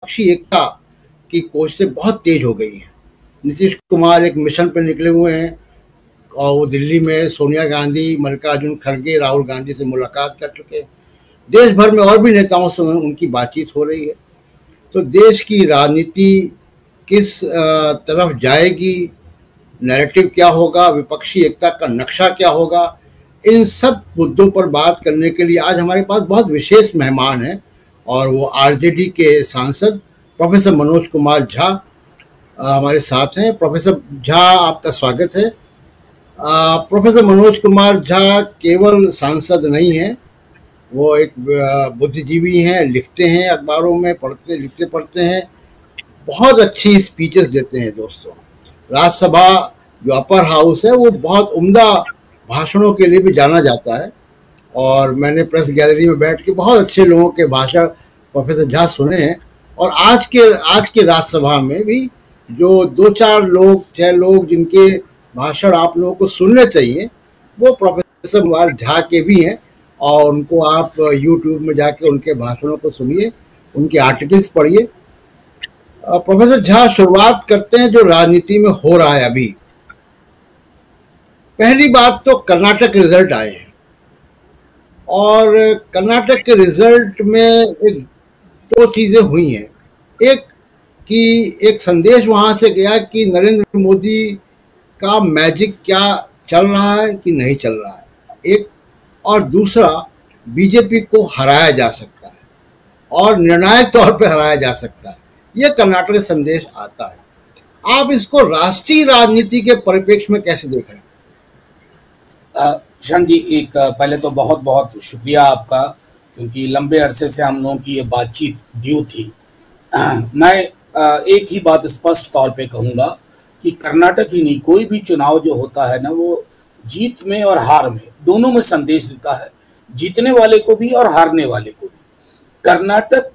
विपक्षी एकता की कोशिशें बहुत तेज हो गई हैं। नीतीश कुमार एक मिशन पर निकले हुए हैं और वो दिल्ली में सोनिया गांधी, मल्लिकार्जुन खड़गे, राहुल गांधी से मुलाकात कर चुके हैं। देश भर में और भी नेताओं से उनकी बातचीत हो रही है। तो देश की राजनीति किस तरफ जाएगी, नैरेटिव क्या होगा, विपक्षी एकता का नक्शा क्या होगा, इन सब मुद्दों पर बात करने के लिए आज हमारे पास बहुत विशेष मेहमान हैं और वो आरजेडी के सांसद प्रोफेसर मनोज कुमार झा हमारे साथ हैं। प्रोफेसर झा, आपका स्वागत है। प्रोफेसर मनोज कुमार झा केवल सांसद नहीं हैं, वो एक बुद्धिजीवी हैं, लिखते हैं अखबारों में, लिखते पढ़ते हैं, बहुत अच्छी स्पीचेस देते हैं दोस्तों। राज्यसभा जो अपर हाउस है वो बहुत उम्दा भाषणों के लिए भी जाना जाता है और मैंने प्रेस गैलरी में बैठ के बहुत अच्छे लोगों के भाषण प्रोफेसर झा सुने हैं। और आज के राज्यसभा में भी जो 2-4 लोग 6 लोग जिनके भाषण आप लोगों को सुनने चाहिए वो प्रोफेसर कुमार झा के भी हैं और उनको आप यूट्यूब में जाके उनके भाषणों को सुनिए, उनके आर्टिकल्स पढ़िए। प्रोफेसर झा, शुरुआत करते हैं जो राजनीति में हो रहा है अभी। पहली बात तो कर्नाटक के रिजल्ट आए हैं और कर्नाटक के रिजल्ट में 2 चीजें हुई हैं। एक कि एक संदेश वहां से गया कि नरेंद्र मोदी का मैजिक क्या चल रहा है कि नहीं चल रहा है, एक, और दूसरा बीजेपी को हराया जा सकता है और निर्णायक तौर पर हराया जा सकता है। यह कर्नाटक का संदेश आता है। आप इसको राष्ट्रीय राजनीति के परिप्रेक्ष्य में कैसे देख रहे हैं? प्रशांत जी, एक पहले तो बहुत बहुत शुक्रिया आपका, क्योंकि लंबे अरसे से हम लोगों की ये बातचीत ड्यू थी। मैं एक ही बात स्पष्ट तौर पे कहूँगा कि कर्नाटक ही नहीं, कोई भी चुनाव जो होता है ना, वो जीत में और हार में दोनों में संदेश देता है, जीतने वाले को भी और हारने वाले को भी। कर्नाटक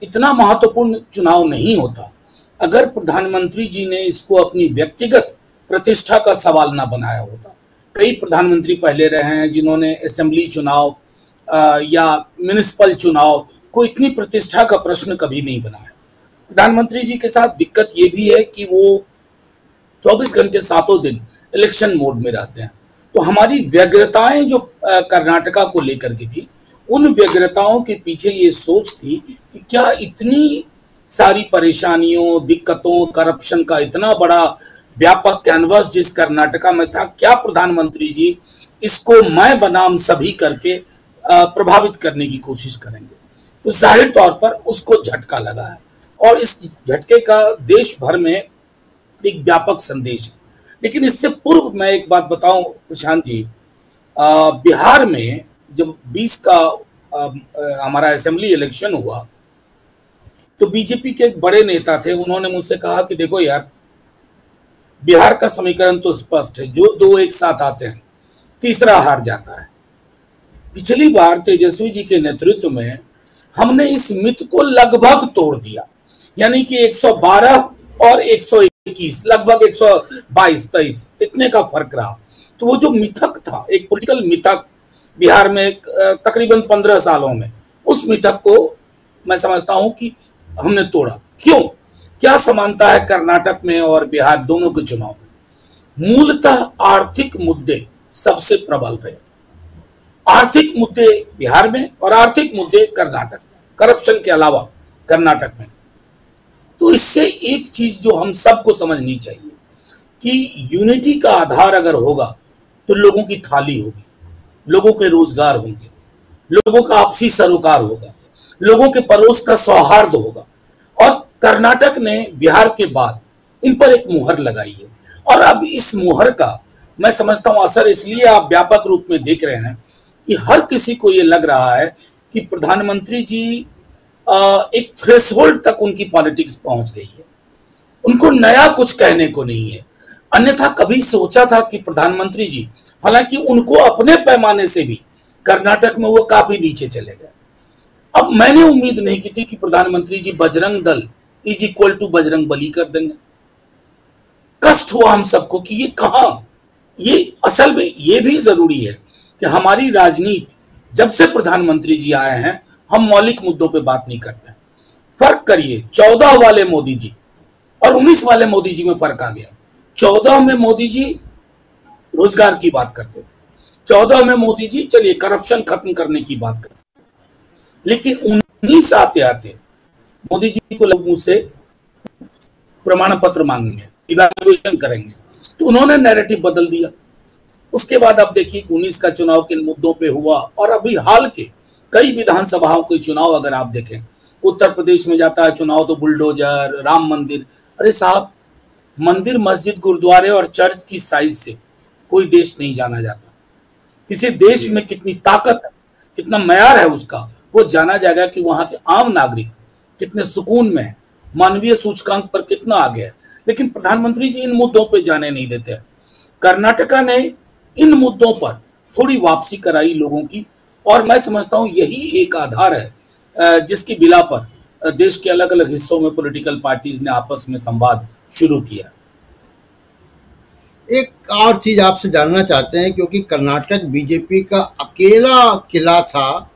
इतना महत्वपूर्ण चुनाव नहीं होता अगर प्रधानमंत्री जी ने इसको अपनी व्यक्तिगत प्रतिष्ठा का सवाल ना बनाया होता। कई प्रधानमंत्री पहले रहे हैं जिन्होंने असेंबली चुनाव या म्युनिसिपल चुनाव को इतनी प्रतिष्ठा का प्रश्न कभी नहीं बनाया। प्रधानमंत्री जी के साथ दिक्कत ये भी है कि वो 24 घंटे 7 दिन इलेक्शन मोड में रहते हैं। तो हमारी व्यग्रताएं जो कर्नाटका को लेकर के थी, उन व्यग्रताओं के पीछे ये सोच थी कि क्या इतनी सारी परेशानियों, दिक्कतों, करप्शन का इतना बड़ा व्यापक कैनवस जिस कर्नाटका में था, क्या प्रधानमंत्री जी इसको मैं बनाम सभी करके प्रभावित करने की कोशिश करेंगे? तो जाहिर तौर पर उसको झटका लगा है और इस झटके का देश भर में एक व्यापक संदेश है। लेकिन इससे पूर्व मैं एक बात बताऊं प्रशांत जी, बिहार में जब 20 का हमारा असेंबली इलेक्शन हुआ तो बीजेपी के एक बड़े नेता थे, उन्होंने मुझसे कहा कि देखो यार, बिहार का समीकरण तो स्पष्ट है, जो 2 एक साथ आते हैं तीसरा हार जाता है। पिछली बार तेजस्वी जी के नेतृत्व में हमने इस मिथ को लगभग तोड़ दिया, यानी कि 112 और 121, लगभग 122-23 इतने का फर्क रहा। तो वो जो मिथक था, एक पॉलिटिकल मिथक बिहार में तकरीबन 15 सालों में, उस मिथक को मैं समझता हूं कि हमने तोड़ा। क्यों? क्या समानता है कर्नाटक में और बिहार दोनों के चुनाव में? मूलतः आर्थिक मुद्दे सबसे प्रबल रहे। आर्थिक मुद्दे बिहार में और आर्थिक मुद्दे कर्नाटक, करप्शन के अलावा कर्नाटक में। तो इससे एक चीज जो हम सबको समझनी चाहिए कि यूनिटी का आधार अगर होगा तो लोगों की थाली होगी, लोगों के रोजगार होंगे, लोगों का आपसी सरोकार होगा, लोगों के पड़ोस का सौहार्द होगा। और कर्नाटक ने बिहार के बाद इन पर एक मुहर लगाई है और अब इस मुहर का मैं समझता हूं असर इसलिए आप व्यापक रूप में देख रहे हैं कि हर किसी को ये लग रहा है कि प्रधानमंत्री जी एक थ्रेशोल्ड तक उनकी पॉलिटिक्स पहुंच गई है, उनको नया कुछ कहने को नहीं है। अन्यथा कभी सोचा था कि प्रधानमंत्री जी, हालांकि उनको अपने पैमाने से भी कर्नाटक में वो काफी नीचे चले गए। अब मैंने उम्मीद नहीं की थी कि प्रधानमंत्री जी Bajrang Dal is equal to Bajrang Bali कर देंगे। कष्ट हुआ हम सबको कि ये कहां, ये असल में ये भी जरूरी है कि हमारी राजनीति जब से प्रधानमंत्री जी आए हैं, हम मौलिक मुद्दों पे बात नहीं करते हैं, फर्क करिए 14 वाले मोदी जी और 19 वाले मोदी जी में फर्क आ गया। 14 में मोदी जी रोजगार की बात करते थे, 14 में मोदी जी चलिए करप्शन खत्म करने की बात करते थे, लेकिन 19 आते आते मोदी जी को लोगों से प्रमाण पत्र मांगेंगे, इवैल्यूएशन करेंगे, तो उन्होंने नैरेटिव बदल दिया। उसके बाद अब देखिए 19 का चुनाव किन मुद्दों पे हुआ, और अभी हाल के कई विधानसभाओं के चुनाव अगर आप देखें, उत्तर प्रदेश में जाता है चुनाव तो बुलडोजर, राम मंदिर। अरे साहब, मंदिर मस्जिद गुरुद्वारे और चर्च की साइज से कोई देश नहीं जाना जाता। किसी देश में कितनी ताकत है, कितना मयार है उसका, वो जाना जाएगा कि वहां के आम नागरिक कितने सुकून में है, मानवीय सूचकांक पर कितना आगे है। लेकिन प्रधानमंत्री जी इन मुद्दों पे जाने नहीं देते। कर्नाटका ने इन मुद्दों पर थोड़ी वापसी कराई लोगों की, और मैं समझता हूं यही एक आधार है जिसकी बिला पर देश के अलग अलग हिस्सों में पॉलिटिकल पार्टीज ने आपस में संवाद शुरू किया। एक और चीज आपसे जानना चाहते हैं, क्योंकि कर्नाटक बीजेपी का अकेला किला था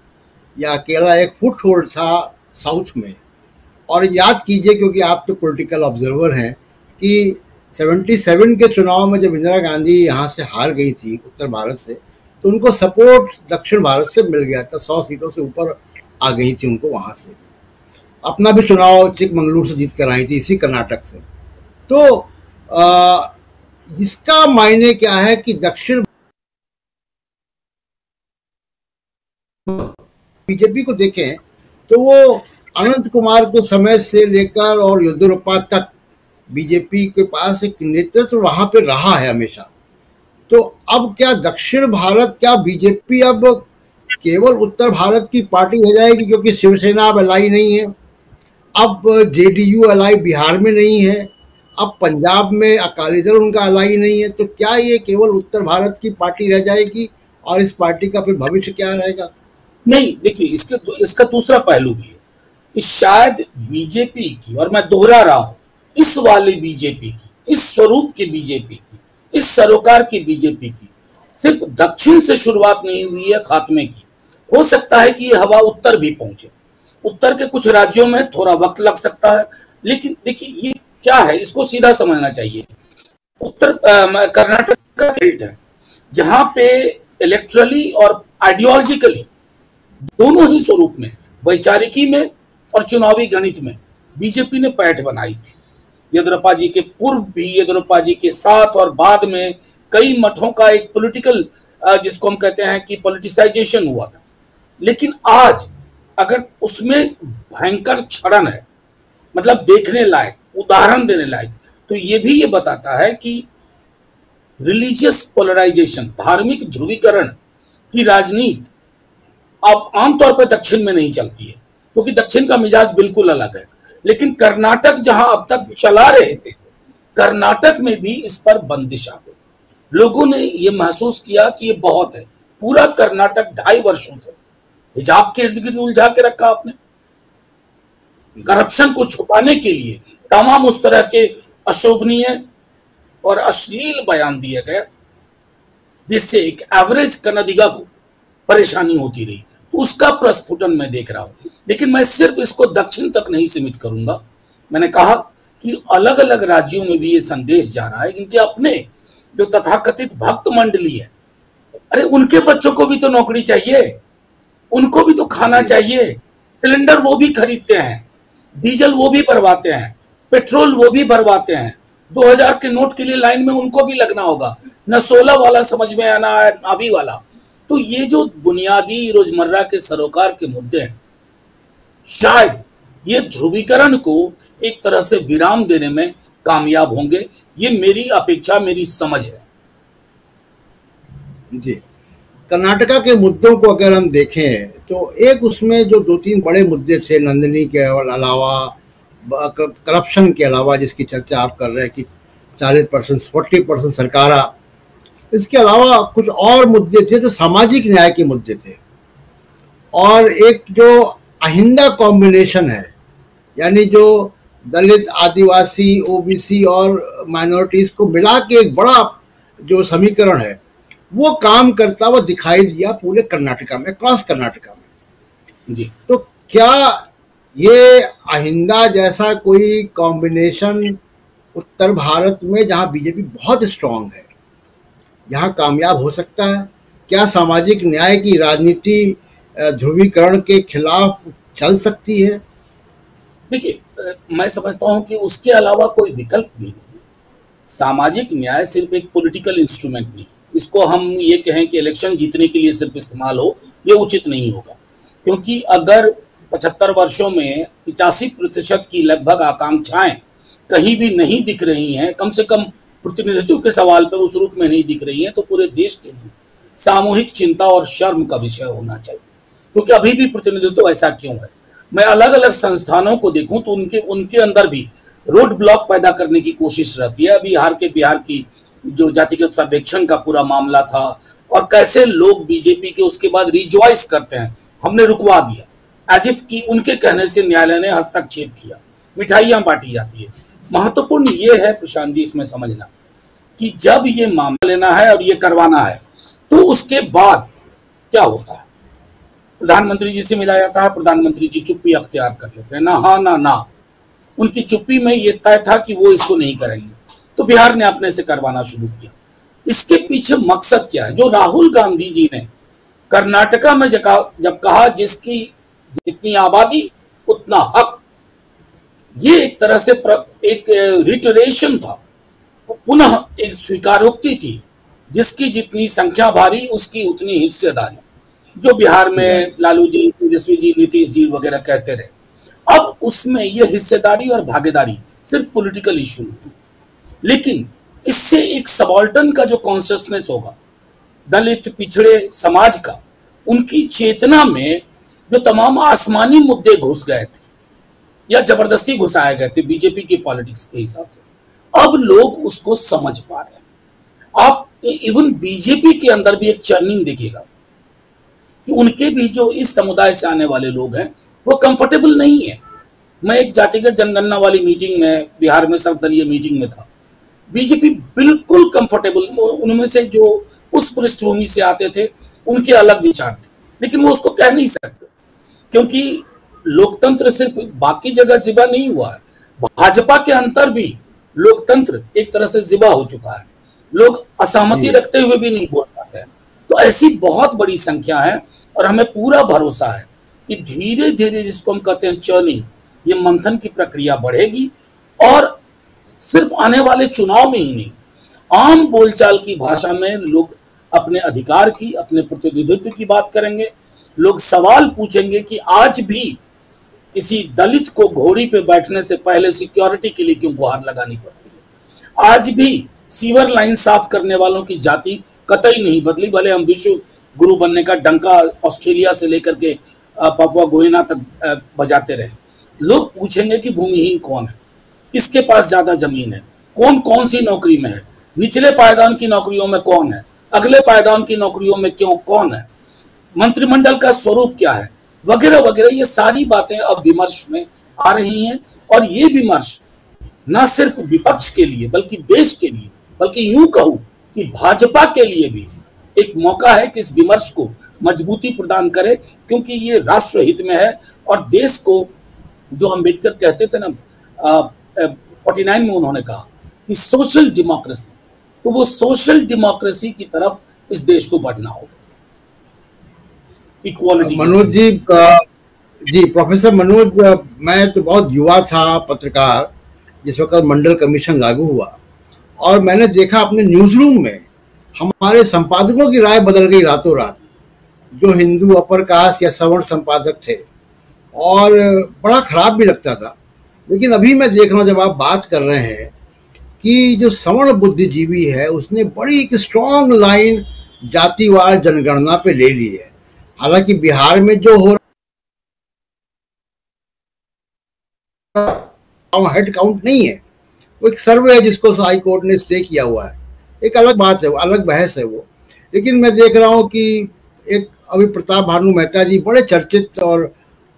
या अकेला एक फुट होल्ड था साउथ में। और याद कीजिए, क्योंकि आप तो पॉलिटिकल ऑब्जर्वर हैं, कि 77 के चुनाव में जब इंदिरा गांधी यहाँ से हार गई थी उत्तर भारत से, तो उनको सपोर्ट दक्षिण भारत से मिल गया था, 100 सीटों से ऊपर आ गई थी उनको वहाँ से। अपना भी चुनाव चिकमंगलुरु से जीत कर आई थी, इसी कर्नाटक से। तो इसका मायने क्या है कि दक्षिण बीजेपी को देखें तो वो अनंत कुमार के समय से लेकर और येदियुरप्पा तक बीजेपी के पास एक नेतृत्व वहां पे रहा है हमेशा। तो अब क्या दक्षिण भारत, क्या बीजेपी अब केवल उत्तर भारत की पार्टी हो जाएगी, क्योंकि शिवसेना अब अलाई नहीं है, अब जेडीयू अलाई बिहार में नहीं है, अब पंजाब में अकाली दल उनका अलाई नहीं है, तो क्या ये केवल उत्तर भारत की पार्टी रह जाएगी और इस पार्टी का फिर भविष्य क्या रहेगा? नहीं, देखिए इसका दूसरा पहलू भी है कि शायद बीजेपी की, और मैं दोहरा रहा हूं, इस वाली बीजेपी की, इस स्वरूप की बीजेपी की, इस सरोकार की बीजेपी की सिर्फ दक्षिण से शुरुआत नहीं हुई है खात्मे की। हो सकता है कि ये हवा उत्तर भी पहुंचे, उत्तर के कुछ राज्यों में थोड़ा वक्त लग सकता है, लेकिन देखिए ये क्या है, इसको सीधा समझना चाहिए। उत्तर कर्नाटक का बेल्ट है जहां पे इलेक्ट्रली और आइडियोलॉजिकली दोनों ही स्वरूप में, वैचारिकी में और चुनावी गणित में बीजेपी ने पैठ बनाई थी। येदियुरप्पा जी के पूर्व भी, येदियुरप्पा जी के साथ और बाद में कई मठों का एक पॉलिटिकल, जिसको हम कहते हैं कि पॉलिटिसाइजेशन हुआ था। लेकिन आज अगर उसमें भयंकर क्षरण है, मतलब देखने लायक, उदाहरण देने लायक, तो ये भी ये बताता है कि रिलीजियस पोलराइजेशन, धार्मिक ध्रुवीकरण की राजनीति अब आमतौर पर दक्षिण में नहीं चलती है, क्योंकि दक्षिण का मिजाज बिल्कुल अलग है। लेकिन कर्नाटक जहां अब तक चला रहे थे, कर्नाटक में भी इस पर बंदिश आ गई। लोगों ने ये महसूस किया कि ये बहुत है। पूरा कर्नाटक 2.5 वर्षों से हिजाब के इर्द गिर्द उलझा के रखा आपने, करप्शन को छुपाने के लिए तमाम उस तरह के अशोभनीय और अश्लील बयान दिए गए, जिससे एक एवरेज कन्नडिगा को परेशानी होती रही। उसका प्रस्फुटन मैं देख रहा हूं। लेकिन मैं सिर्फ इसको दक्षिण तक नहीं सीमित करूंगा। मैंने कहा कि अलग अलग राज्यों में भी ये संदेश जा रहा है, इनके अपने जो तथाकथित भक्त मंडली है, अरे उनके बच्चों को भी तो नौकरी चाहिए, उनको भी तो खाना चाहिए, सिलेंडर वो भी खरीदते हैं, डीजल वो भी भरवाते हैं, पेट्रोल वो भी भरवाते हैं, 2000 के नोट के लिए लाइन में उनको भी लगना होगा, न 16 वाला समझ में आना है, नाभी वाला। तो ये जो बुनियादी रोजमर्रा के सरोकार के मुद्दे हैं, शायद ये ध्रुवीकरण को एक तरह से विराम देने में कामयाब होंगे। ये मेरी अपेक्षा, मेरी समझ है। जी, कर्नाटका के मुद्दों को अगर हम देखें तो एक उसमें जो 2-3 बड़े मुद्दे थे, नंदिनी के अलावा, करप्शन के अलावा जिसकी चर्चा आप कर रहे हैं कि 40% 40% सरकारा, इसके अलावा कुछ और मुद्दे थे जो सामाजिक न्याय के मुद्दे थे। और एक जो अहिंदा कॉम्बिनेशन है, यानी जो दलित, आदिवासी, ओबीसी और माइनॉरिटीज को मिला के एक बड़ा जो समीकरण है, वो काम करता हुआ दिखाई दिया पूरे कर्नाटका में, क्रॉस कर्नाटका में। जी। तो क्या ये आहिंदा जैसा कोई कॉम्बिनेशन उत्तर भारत में जहां बीजेपी बहुत स्ट्रांग है, यहाँ कामयाब हो सकता है? क्या सामाजिक न्याय की राजनीति ध्रुवीकरण के खिलाफ चल सकती है? देखिए, मैं समझता हूं कि उसके अलावा कोई विकल्प भी नहीं। सामाजिक न्याय सिर्फ एक पॉलिटिकल इंस्ट्रूमेंट नहीं, इसको हम ये कहें कि इलेक्शन जीतने के लिए सिर्फ इस्तेमाल हो, ये उचित नहीं होगा। क्योंकि अगर 75 वर्षों में 85% की लगभग आकांक्षाएं कहीं भी नहीं दिख रही हैं, कम से कम प्रतिनिधित्व के सवाल पर उस रूप में नहीं दिख रही हैं, तो पूरे देश के लिए सामूहिक चिंता और शर्म का विषय होना चाहिए। क्योंकि अभी भी प्रतिनिधित्व ऐसा क्यों है? मैं अलग अलग संस्थानों को देखूं तो उनके उनके अंदर भी रोड ब्लॉक पैदा करने की कोशिश रहती है। अभी बिहार की जो जातिगत सर्वेक्षण का पूरा मामला था, और कैसे लोग बीजेपी के उसके बाद रिजॉइस करते हैं, हमने रुकवा दिया, एज इफ कि उनके कहने से न्यायालय ने हस्तक्षेप किया, मिठाइयां बांटी जाती है। महत्वपूर्ण ये है प्रशांत जी इसमें समझना कि जब ये मामला लेना है और ये करवाना है, तो उसके बाद क्या होता है? प्रधानमंत्री जी से मिला जाता है, प्रधानमंत्री जी चुप्पी अख्तियार कर लेते हैं, ना हाँ ना ना। उनकी चुप्पी में ये तय था कि वो इसको नहीं करेंगे, तो बिहार ने अपने से करवाना शुरू किया। इसके पीछे मकसद क्या है? जो राहुल गांधी जी ने कर्नाटका में जब कहा जिसकी जितनी आबादी उतना हक, ये एक तरह से एक रिटरेशन था, पुनः एक स्वीकारोक्ति थी, जिसकी जितनी संख्या भारी उसकी उतनी हिस्सेदारी, जो बिहार में लालू जी, तेजस्वी जी, नीतीश जी वगैरह कहते रहे। अब उसमें यह हिस्सेदारी और भागीदारी सिर्फ पॉलिटिकल इशू है, लेकिन इससे एक सबाल्टर्न का जो कॉन्शियसनेस होगा, दलित पिछड़े समाज का, उनकी चेतना में जो तमाम आसमानी मुद्दे घुस गए थे या जबरदस्ती घुसाए गए थे बीजेपी की पॉलिटिक्स के हिसाब से, अब लोग उसको समझ पा रहे हैं। आप इवन बीजेपी के अंदर भी एक चर्निंग देखिएगा कि उनके भी जो इस समुदाय से आने वाले लोग हैं वो कंफर्टेबल नहीं है। मैं एक जातिगत जनगणना वाली मीटिंग में, बिहार में सर्वदलीय मीटिंग में था, बीजेपी बिल्कुल कंफर्टेबल, उनमें से जो उस पृष्ठभूमि से आते थे उनके अलग विचार थे, लेकिन वो उसको कह नहीं सकते, क्योंकि लोकतंत्र सिर्फ बाकी जगह जिबा नहीं हुआ है, भाजपा के अंदर भी लोकतंत्र एक तरह से जिबा हो चुका है। लोग असहमति रखते हुए भी नहीं बोल पाते हैं। तो ऐसी बहुत बड़ी संख्या है, और हमें पूरा भरोसा है कि धीरे धीरे, जिसको हम कहते हैं चर्निंग, ये मंथन की प्रक्रिया बढ़ेगी, और सिर्फ आने वाले चुनाव में ही नहीं, आम बोलचाल की भाषा में लोग अपने अधिकार की, अपने प्रतिनिधित्व की बात करेंगे। लोग सवाल पूछेंगे कि आज भी किसी दलित को घोड़ी पे बैठने से पहले सिक्योरिटी के लिए क्यों गुहार लगानी पड़ती है? आज भी सीवर लाइन साफ करने वालों की जाति कतई नहीं बदली, भले हम विश्व गुरु बनने का डंका ऑस्ट्रेलिया से लेकर के पापुआ गुइना तक बजाते रहे। लोग पूछेंगे कि भूमिहीन कौन है, किसके पास ज्यादा जमीन है, कौन कौन सी नौकरी में है, निचले पायदान की नौकरियों में कौन है, अगले पायदान की नौकरियों में क्यों कौन है, मंत्रिमंडल का स्वरूप क्या है, वगैरह वगैरह। ये सारी बातें अब विमर्श में आ रही हैं, और ये विमर्श न सिर्फ विपक्ष के लिए बल्कि देश के लिए, बल्कि यूं कहूं कि भाजपा के लिए भी एक मौका है कि इस विमर्श को मजबूती प्रदान करे, क्योंकि ये राष्ट्र हित में है। और देश को, जो अम्बेडकर कहते थे ना, 49 में उन्होंने कहा कि सोशल डेमोक्रेसी, तो वो सोशल डेमोक्रेसी की तरफ इस देश को बढ़ना होगा, इक्वालिटी। मनोज जी, जी प्रोफेसर मनोज, मैं तो बहुत युवा था पत्रकार जिस वक्त मंडल कमीशन लागू हुआ, और मैंने देखा अपने न्यूज रूम में हमारे संपादकों की राय बदल गई रातों रात, जो हिंदू अपर कास्ट या सवर्ण संपादक थे, और बड़ा खराब भी लगता था। लेकिन अभी मैं देख रहा हूँ, जब आप बात कर रहे हैं कि जो सवर्ण बुद्धिजीवी है उसने बड़ी एक स्ट्रॉन्ग लाइन जातिवार जनगणना पे ले ली है। हालांकि बिहार में जो हो रहा हेड काउंट नहीं है, वो एक सर्वे है जिसको हाई कोर्ट ने स्टे किया हुआ है, एक अलग बात है, वो अलग बहस है वो। लेकिन मैं देख रहा हूँ कि एक अभी प्रताप भानु मेहता जी बड़े चर्चित और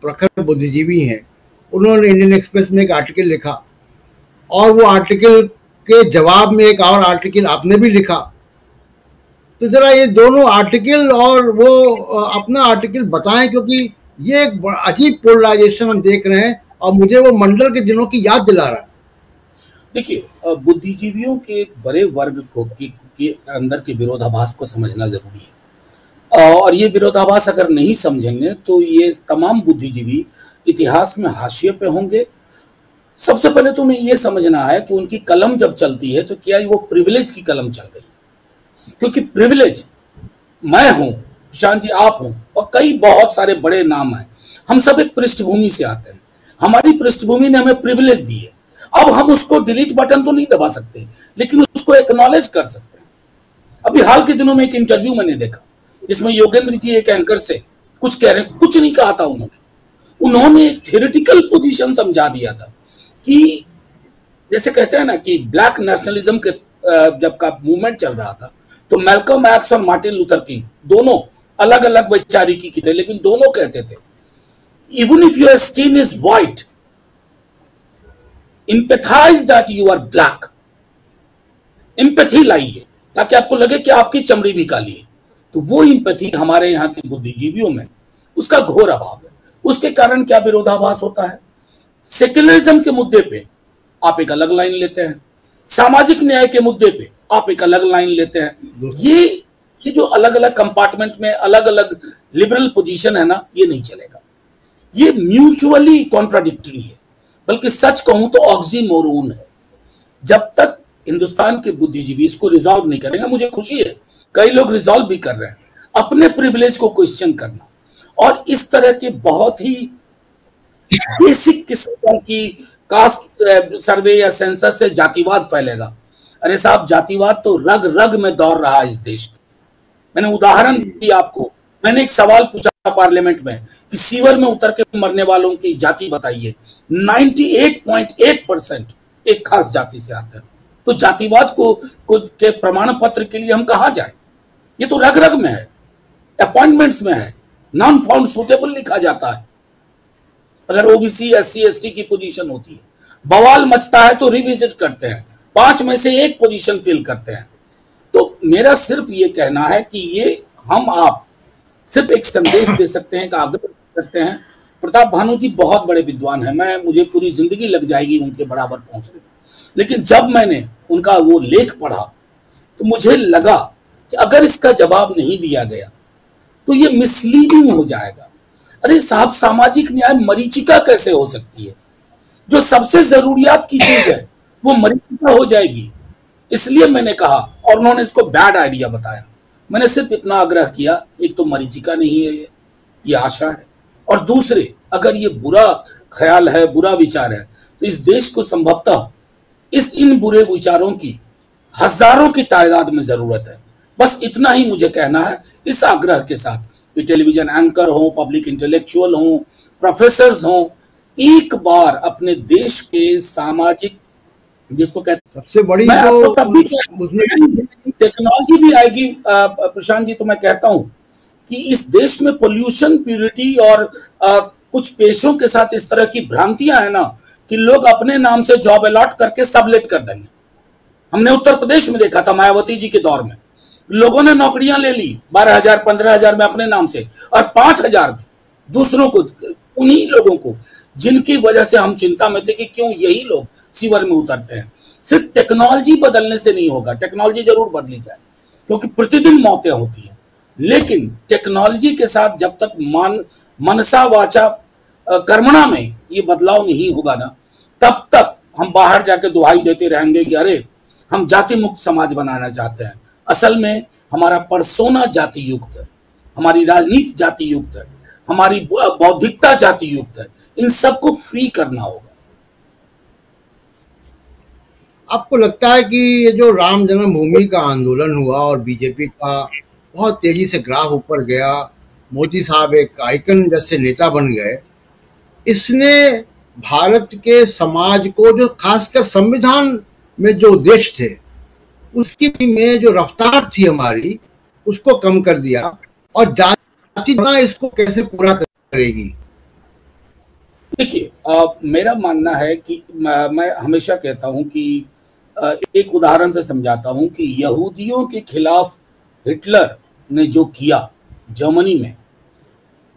प्रखर बुद्धिजीवी हैं, उन्होंने इंडियन एक्सप्रेस में एक आर्टिकल लिखा, और वो आर्टिकल के जवाब में एक और आर्टिकल आपने भी लिखा। तो जरा ये दोनों आर्टिकल और वो अपना आर्टिकल बताएं, क्योंकि ये एक अजीब पोलराइजेशन हम देख रहे हैं और मुझे वो मंडल के दिनों की याद दिला रहा है। देखिए, बुद्धिजीवियों के एक बड़े वर्ग को के अंदर के विरोधाभास को समझना जरूरी है, और ये विरोधाभास अगर नहीं समझेंगे तो ये तमाम बुद्धिजीवी इतिहास में हाशिए पे होंगे। सबसे पहले तो उन्हें ये समझना है कि उनकी कलम जब चलती है तो क्या वो प्रिविलेज की कलम चल रही है, क्योंकि प्रिविलेज मैं हूं, प्रशांत जी आप हूं, और कई बहुत सारे बड़े नाम हैं। हम सब एक पृष्ठभूमि से आते हैं, हमारी पृष्ठभूमि ने हमें प्रिविलेज दी है। अब हम उसको डिलीट बटन तो नहीं दबा सकते, लेकिन उसको एक्नॉलेज कर सकते हैं। अभी हाल के दिनों में एक इंटरव्यू मैंने देखा जिसमें योगेंद्र जी एक एंकर से कुछ कह रहे, कुछ नहीं कहा था उन्होंने एक थ्योरेटिकल पोजीशन समझा दिया था कि जैसे कहते हैं ना कि ब्लैक नेशनलिज्म के जब का मूवमेंट चल रहा था तो मैल्कम एक्स और मार्टिन लूथर किंग दोनों अलग अलग वैचारिकी की थे, लेकिन दोनों कहते थे even if your skin is white empathise that you are black. Empathy लाइए ताकि आपको लगे कि आपकी चमड़ी भी काली है। तो वो एम्पैथी हमारे यहाँ के बुद्धिजीवियों में उसका घोर अभाव है। उसके कारण क्या विरोधाभास होता है, सेक्युलरिज्म के मुद्दे पे आप एक अलग लाइन लेते हैं, सामाजिक न्याय के मुद्दे पे आप एक अलग लाइन लेते हैं। ये जो अलग अलग कंपार्टमेंट में अलग अलग लिबरल पोजीशन है ना, ये नहीं चलेगा। ये म्यूचुअली कॉन्ट्राडिक्टरी है, बल्कि सच कहूं तो ऑक्सीमोरोन है। जब तक हिंदुस्तान के बुद्धिजीवी इसको रिजॉल्व नहीं करेंगे, मुझे खुशी है कई लोग रिजॉल्व भी कर रहे हैं, अपने प्रिविलेज को क्वेश्चन करना, और इस तरह के बहुत ही बेसिक किस्म की कास्ट सर्वे या सेंसस से जातिवाद फैलेगा। अरे साहब, जातिवाद तो रग रग में दौड़ रहा है इस देश में। मैंने उदाहरण दिया आपको, मैंने एक सवाल पूछा पार्लियामेंट में कि सीवर में उतर के मरने वालों की जाति बताइए, 98.8% एक खास जाति से आते हैं। तो जातिवाद को के प्रमाण पत्र के लिए हम कहां जाए? ये तो रग रग में है, अपॉइंटमेंट्स में है, नॉन फाउंड सुटेबल लिखा जाता है। अगर ओबीसी एससी एसटी की पोजीशन होती है, बवाल मचता है तो रिविजिट करते हैं, 5 में से 1 पोजीशन फिल करते हैं। तो मेरा सिर्फ ये कहना है कि ये हम आप सिर्फ एक संदेश दे सकते हैं, आग्रह कर सकते हैं। प्रताप भानु जी बहुत बड़े विद्वान हैं, मुझे पूरी जिंदगी लग जाएगी उनके बराबर पहुंचने में, लेकिन जब मैंने उनका वो लेख पढ़ा तो मुझे लगा कि अगर इसका जवाब नहीं दिया गया तो ये मिसलीडिंग हो जाएगा। अरे साहब, सामाजिक न्याय मरीचिका कैसे हो सकती है? जो सबसे जरूरियात की चीज है वो मरीचिका हो जाएगी। इसलिए मैंने कहा, और उन्होंने इसको बैड आइडिया बताया। मैंने सिर्फ इतना आग्रह किया, एक तो मरीचिका नहीं है ये आशा है, और दूसरे अगर ये बुरा ख्याल है, बुरा विचार है, तो इस देश को संभवतः इन बुरे विचारों की हजारों की तादाद में जरूरत है। बस इतना ही मुझे कहना है, इस आग्रह के साथ कि टेलीविजन एंकर हो, पब्लिक इंटेलेक्चुअल हो, प्रोफेसर्स हो, एक बार अपने देश के सामाजिक, जिसको कहते सबसे बड़ी मैं आपको तब भी टेक्नोलॉजी भी आएगी प्रशांत जी, तो मैं कहता हूं कि इस देश में पोल्यूशन, प्यूरिटी और कुछ पेशों के साथ इस तरह की भ्रांतियां है ना कि लोग अपने नाम से जॉब अलॉट करके सबलेट कर देंगे। हमने उत्तर प्रदेश में देखा था, मायावती जी के दौर में लोगों ने नौकरियां ले ली 12,000 15,000 में अपने नाम से, और 5,000 में दूसरों को, उन्हीं लोगों को जिनकी वजह से हम चिंता में थे कि क्यों यही लोग सीवर में उतरते हैं। सिर्फ टेक्नोलॉजी बदलने से नहीं होगा, टेक्नोलॉजी जरूर बदली जाए क्योंकि प्रतिदिन मौतें होती हैं, लेकिन टेक्नोलॉजी के साथ जब तक मनसा वाचा कर्मणा में ये बदलाव नहीं होगा ना, तब तक हम बाहर जाके दुहाई देते रहेंगे कि अरे हम जाति मुक्त समाज बनाना चाहते हैं। असल में हमारा परसोना जाति युक्त है, हमारी राजनीति जाति युक्त है, हमारी बौद्धिकता जाति युक्त है। इन सबको फ्री करना होगा। आपको लगता है कि ये जो राम जन्मभूमि का आंदोलन हुआ और बीजेपी का बहुत तेजी से ग्राफ ऊपर गया, मोदी साहब एक आइकन जैसे नेता बन गए, इसने भारत के समाज को, जो खासकर संविधान में जो उद्देश्य थे उसकी में जो रफ्तार थी हमारी, उसको कम कर दिया, और जाति इसको कैसे पूरा करेगी? देखिए, मेरा मानना है कि मैं हमेशा कहता हूं कि एक उदाहरण से समझाता हूं कि यहूदियों के खिलाफ हिटलर ने जो किया जर्मनी में,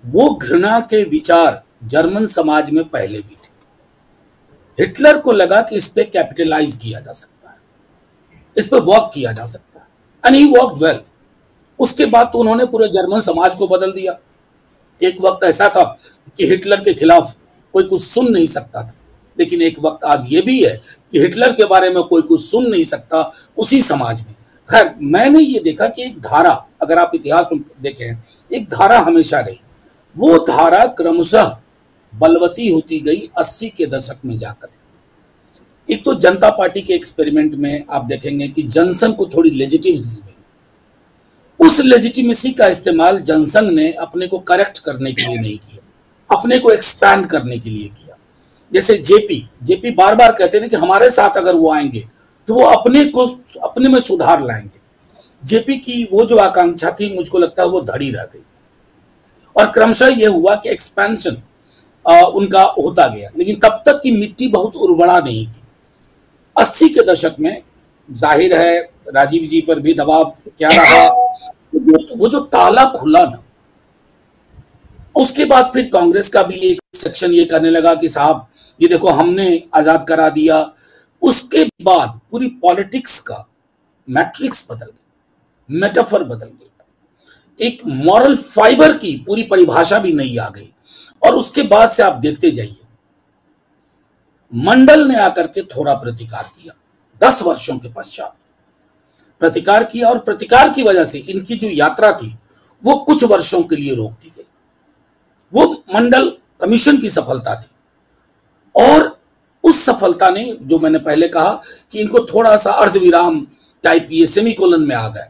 वो घृणा के विचार जर्मन समाज में पहले भी थे। हिटलर को लगा कि इस पे कैपिटलाइज किया जा सकता है, इस पे वर्क किया जा सकता है, एंड ही वर्कड वेल। उसके बाद तो उन्होंने पूरे जर्मन समाज को बदल दिया। एक वक्त ऐसा था कि हिटलर के खिलाफ कोई कुछ सुन नहीं सकता था, लेकिन एक वक्त आज ये भी है कि हिटलर के बारे में कोई कुछ सुन नहीं सकता उसी समाज में। खैर, मैंने ये देखा कि एक धारा, अगर आप इतिहास में देखें, एक धारा हमेशा रही। वो धारा क्रमशः बलवती होती गई 80 के दशक में जाकर। एक तो जनता पार्टी के एक्सपेरिमेंट में आप देखेंगे कि जनसंघ को थोड़ी लेजिटिमेसी मिली। उस लेजिटिमेसी का इस्तेमाल जनसंघ ने अपने को करेक्ट करने के लिए नहीं किया, अपने को एक्सपैंड करने के लिए किया। जैसे जेपी बार बार कहते थे कि हमारे साथ अगर वो आएंगे तो वो अपने में सुधार लाएंगे। जेपी की वो जो आकांक्षा थी, मुझको लगता है वो धड़ी रह गई, और क्रमशः ये हुआ कि एक्सपेंशन उनका होता गया, लेकिन तब तक की मिट्टी बहुत उर्वरा नहीं थी। 80 के दशक में जाहिर है राजीव जी पर भी दबाव क्या रहा, वो जो ताला खुला ना, उसके बाद फिर कांग्रेस का भी एक सेक्शन ये करने लगा कि साहब ये देखो हमने आजाद करा दिया। उसके बाद पूरी पॉलिटिक्स का मैट्रिक्स बदल गया, मेटाफर बदल गया, एक मॉरल फाइबर की पूरी परिभाषा भी नहीं आ गई। और उसके बाद से आप देखते जाइए, मंडल ने आकर के थोड़ा प्रतिकार किया, 10 वर्षों के पश्चात प्रतिकार किया, और प्रतिकार की वजह से इनकी जो यात्रा थी वो कुछ वर्षों के लिए रोक दी गई। वो मंडल कमीशन की सफलता थी, और उस सफलता ने, जो मैंने पहले कहा कि इनको थोड़ा सा अर्धविराम टाइप, ये सेमीकोलन में आ गए।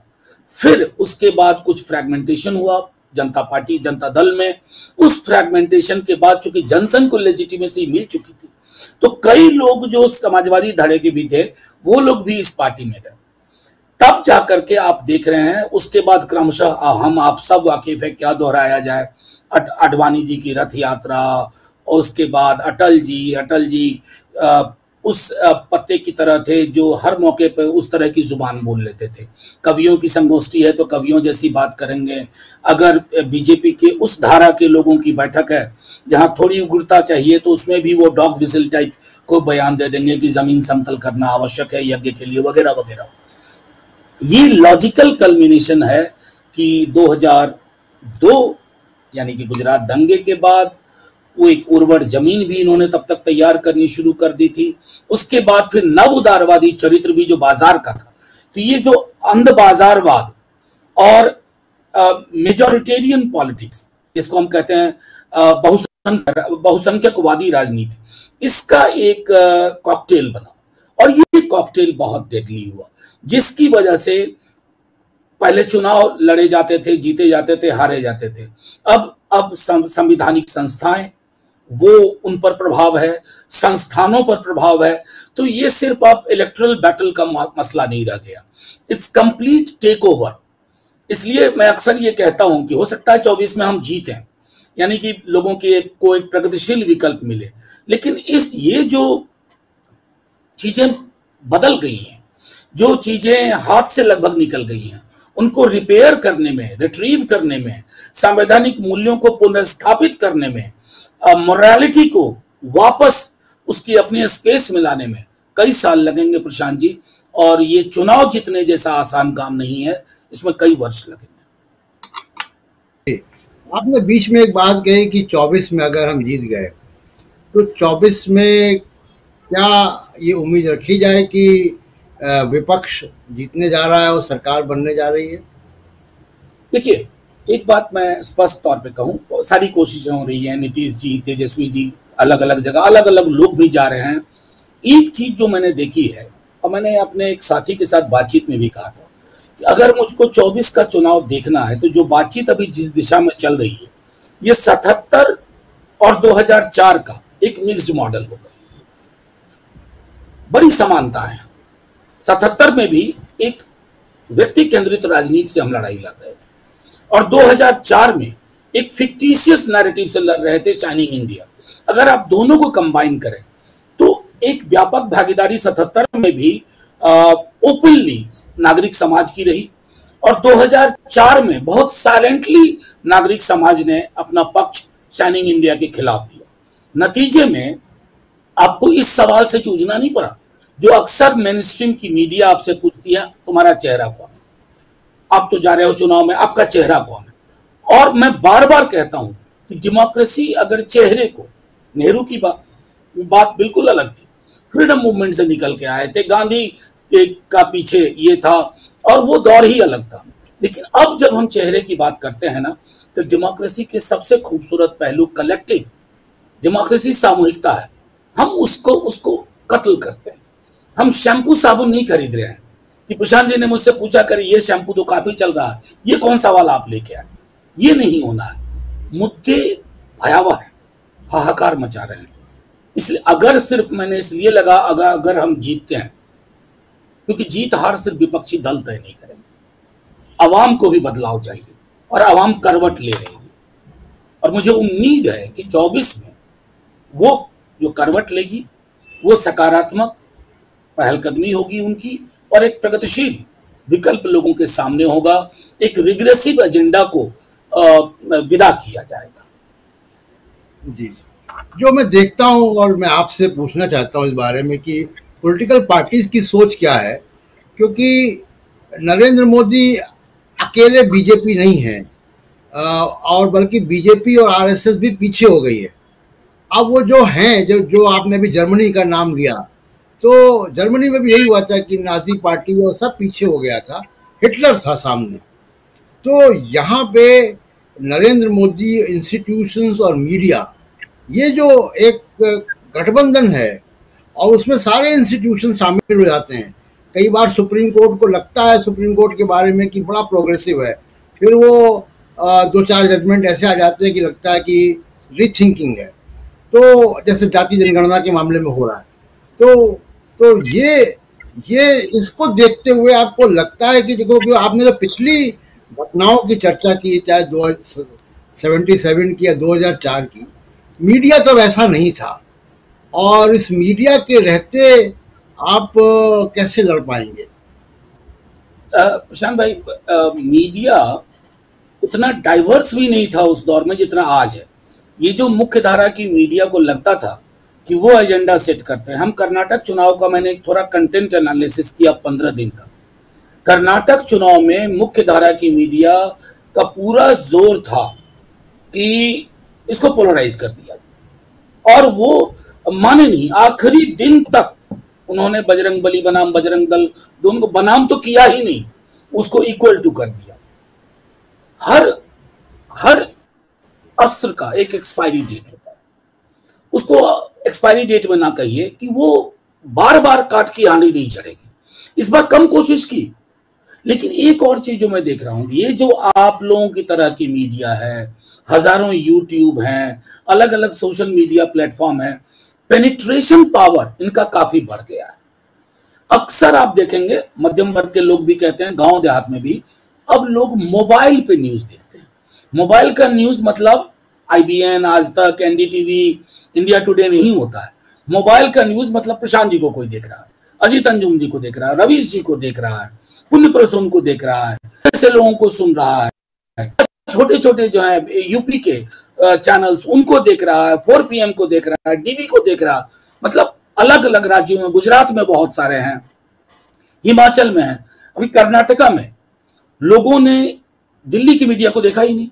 फिर उसके बाद कुछ फ्रैगमेंटेशन हुआ जनता पार्टी, जनता दल में। उस फ्रैगमेंटेशन के बाद चूंकि जनसंघ को लेजिटिमेसी मिल चुकी थी, तो कई लोग जो समाजवादी धड़े के भी थे वो लोग भी इस पार्टी में गए। तब जाकर के आप देख रहे हैं, उसके बाद क्रमशः हम आप सब वाकिफ है, क्या दोहराया जाए, अडवाणी जी की रथ यात्रा, और उसके बाद अटल जी उस पत्ते की तरह थे जो हर मौके पर उस तरह की जुबान बोल लेते थे। कवियों की संगोष्ठी है तो कवियों जैसी बात करेंगे। अगर बीजेपी के उस धारा के लोगों की बैठक है जहां थोड़ी उग्रता चाहिए, तो उसमें भी वो डॉग विजिल टाइप को बयान दे देंगे कि जमीन समतल करना आवश्यक है यज्ञ के लिए, वगैरह वगैरह। ये लॉजिकल कल्मिनेशन है कि 2002 यानी कि गुजरात दंगे के बाद वो एक उर्वर जमीन भी इन्होंने तब तक तैयार करनी शुरू कर दी थी। उसके बाद फिर नव उदारवादी चरित्र भी जो बाजार का था। तो ये जो अंध बाजारवाद और मेजॉरिटेरियन पॉलिटिक्स, जिसको हम कहते हैं बहुसंख्यकवादी राजनीति, इसका एक कॉकटेल बना, और ये कॉकटेल बहुत डेडली हुआ, जिसकी वजह से पहले चुनाव लड़े जाते थे, जीते जाते थे, हारे जाते थे। अब संवैधानिक संस्थाएं, वो उन पर प्रभाव है, संस्थानों पर प्रभाव है। तो ये सिर्फ अब इलेक्टोरल बैटल का मसला नहीं रह गया, इट्स कंप्लीट टेक ओवर। इसलिए मैं अक्सर ये कहता हूं कि हो सकता है 24 में हम जीतें, यानी कि लोगों की को एक प्रगतिशील विकल्प मिले, लेकिन ये जो चीजें बदल गई हैं, जो चीजें हाथ से लगभग निकल गई हैं, उनको रिपेयर करने में, रिट्रीव करने में, संवैधानिक मूल्यों को पुनर्स्थापित करने में, मोरालिटी को वापस उसकी अपनी स्पेस में लाने में कई साल लगेंगे प्रशांत जी। और ये चुनाव जीतने जैसा आसान काम नहीं है, इसमें कई वर्ष लगेंगे। आपने बीच में एक बात कही कि 24 में अगर हम जीत गए तो 24 में क्या ये उम्मीद रखी जाए कि विपक्ष जीतने जा रहा है और सरकार बनने जा रही है? देखिए, एक बात मैं स्पष्ट तौर पे कहूं, सारी कोशिशें हो रही हैं, नीतीश जी, तेजस्वी जी, अलग अलग जगह अलग अलग लोग भी जा रहे हैं। एक चीज जो मैंने देखी है, और मैंने अपने एक साथी के साथ बातचीत में भी कहा था कि अगर मुझको 24 का चुनाव देखना है तो जो बातचीत अभी जिस दिशा में चल रही है, ये 77 और 2004 का एक मिक्स्ड मॉडल होगा। बड़ी समानता है। 77 में भी एक व्यक्ति केंद्रित राजनीति से हम लड़ाई लड़ रहे थे, और 2004 में एक फिक्टिशियस नैरेटिव से लड़ रहे थे, शाइनिंग इंडिया। अगर आप दोनों को कंबाइन करें तो एक व्यापक भागीदारी 77 में भी ओपनली नागरिक समाज की रही, और 2004 में बहुत साइलेंटली नागरिक समाज ने अपना पक्ष शाइनिंग इंडिया के खिलाफ दिया। नतीजे में आपको इस सवाल से जूझना नहीं पड़ा जो अक्सर मेन स्ट्रीम की मीडिया आपसे पूछती है, तुम्हारा चेहरा कौन है, आप तो जा रहे हो चुनाव में, आपका चेहरा कौन है। और मैं बार बार कहता हूं कि डेमोक्रेसी अगर चेहरे को, नेहरू की बात बिल्कुल अलग थी, फ्रीडम मूवमेंट से निकल के आए थे, गांधी का पीछे ये था और वो दौर ही अलग था। लेकिन अब जब हम चेहरे की बात करते हैं ना, तो डेमोक्रेसी के सबसे खूबसूरत पहलू कलेक्टिव डेमोक्रेसी, सामूहिकता है। हम उसको कत्ल करते हैं। हम शैम्पू साबुन नहीं खरीद रहे हैं कि प्रशांत जी ने मुझसे पूछा करे ये शैम्पू तो काफी चल रहा है, ये कौन सा वाला आप लेके आए। ये नहीं होना है। मुद्दे भयावह है, हाहाकार मचा रहे हैं। इसलिए अगर सिर्फ मैंने इसलिए लगा अगर हम जीतते हैं, क्योंकि जीत हार सिर्फ विपक्षी दल तय नहीं करेंगे, अवाम को भी बदलाव चाहिए और अवाम करवट ले रही है। और मुझे उम्मीद है कि 24 में वो जो करवट लेगी वो सकारात्मक पहलकदमी होगी उनकी, और एक प्रगतिशील विकल्प लोगों के सामने होगा। एक रिग्रेसिव एजेंडा को विदा किया जाएगा। जी, जो मैं देखता हूं और मैं आपसे पूछना चाहता हूं इस बारे में कि पॉलिटिकल पार्टीज की सोच क्या है, क्योंकि नरेंद्र मोदी अकेले बीजेपी नहीं है, और बल्कि बीजेपी और आरएसएस भी पीछे हो गई है। अब वो जो हैं, जो आपने भी जर्मनी का नाम लिया, तो जर्मनी में भी यही हुआ था कि नाजी पार्टी और सब पीछे हो गया था, हिटलर था सामने। तो यहाँ पे नरेंद्र मोदी, इंस्टीट्यूशंस और मीडिया, ये जो एक गठबंधन है और उसमें सारे इंस्टीट्यूशन शामिल हो जाते हैं। कई बार सुप्रीम कोर्ट को लगता है सुप्रीम कोर्ट के बारे में कि बड़ा प्रोग्रेसिव है, फिर वो 2-4 जजमेंट ऐसे आ जाते हैं कि लगता है कि रीथिंकिंग है। तो जैसे जाति जनगणना के मामले में हो रहा है। तो ये इसको देखते हुए आपको लगता है कि देखो, कि आपने जो पिछली घटनाओं की चर्चा की, चाहे 77 की या 2004 की, मीडिया तो वैसा नहीं था, और इस मीडिया के रहते आप कैसे लड़ पाएंगे? प्रशांत भाई, मीडिया उतना डाइवर्स भी नहीं था उस दौर में जितना आज है। ये जो मुख्य धारा की मीडिया को लगता था कि वो एजेंडा सेट करते हैं। हम कर्नाटक चुनाव का मैंने थोड़ा कंटेंट एनालिसिस किया 15 दिन का। कर्नाटक चुनाव में मुख्य धारा की मीडिया का पूरा जोर था कि इसको पोलराइज कर दिया, और वो माने नहीं। आखिरी दिन तक उन्होंने बजरंगबली बनाम बजरंग दल दोनों को बनाम तो किया ही नहीं, उसको इक्वल टू कर दिया। हर अस्त्र का एक एक्सपायरी डेट होता है, उसको एक्सपायरी डेट में ना कहिए कि वो बार बार काट की हांडी नहीं चढ़ेगी। इस बार कम कोशिश की। लेकिन एक और चीज जो मैं देख रहा हूं, ये जो आप लोगों की तरह की मीडिया है, हजारों यूट्यूब हैं, अलग अलग सोशल मीडिया प्लेटफॉर्म है, पेनिट्रेशन पावर इनका काफी बढ़ गया है। अक्सर आप देखेंगे मध्यम वर्ग के लोग भी कहते हैं, गांव देहात में भी अब लोग मोबाइल पे न्यूज देखते हैं। मोबाइल का न्यूज मतलब IBN, आज तक, NDTV, इंडिया टुडे नहीं होता है। मोबाइल का न्यूज मतलब प्रशांत जी को कोई देख रहा है, अजीत अंजुम जी को देख रहा है, रवीश जी को देख रहा है, पुण्य प्रसून को देख रहा है, ऐसे लोगों को सुन रहा है, छोटे छोटे जो है यूपी के चैनल्स उनको देख रहा है, 4 PM को देख रहा है, DB को देख रहा है। मतलब अलग अलग राज्यों में, गुजरात में बहुत सारे हैं, हिमाचल में है, अभी कर्नाटका में लोगों ने दिल्ली की मीडिया को देखा ही नहीं,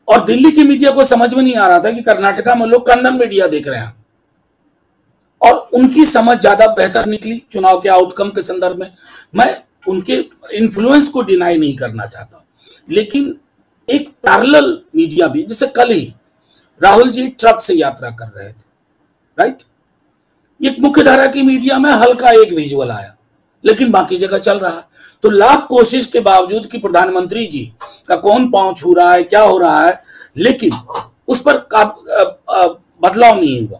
और दिल्ली की मीडिया को समझ में नहीं आ रहा था कि कर्नाटका में लोग कन्नड़ मीडिया देख रहे हैं, और उनकी समझ ज्यादा बेहतर निकली चुनाव के आउटकम के संदर्भ में। मैं उनके इन्फ्लुएंस को डिनाई नहीं करना चाहता, लेकिन एक पैरेलल मीडिया भी, जैसे कल ही राहुल जी ट्रक से यात्रा कर रहे थे, राइट, एक मुख्य धारा की मीडिया में हल्का एक विजुअल आया, लेकिन बाकी जगह चल रहा है। तो लाख कोशिश के बावजूद कि प्रधानमंत्री जी का कौन पांव छू रहा है, क्या हो रहा है, लेकिन उस पर बदलाव नहीं हुआ।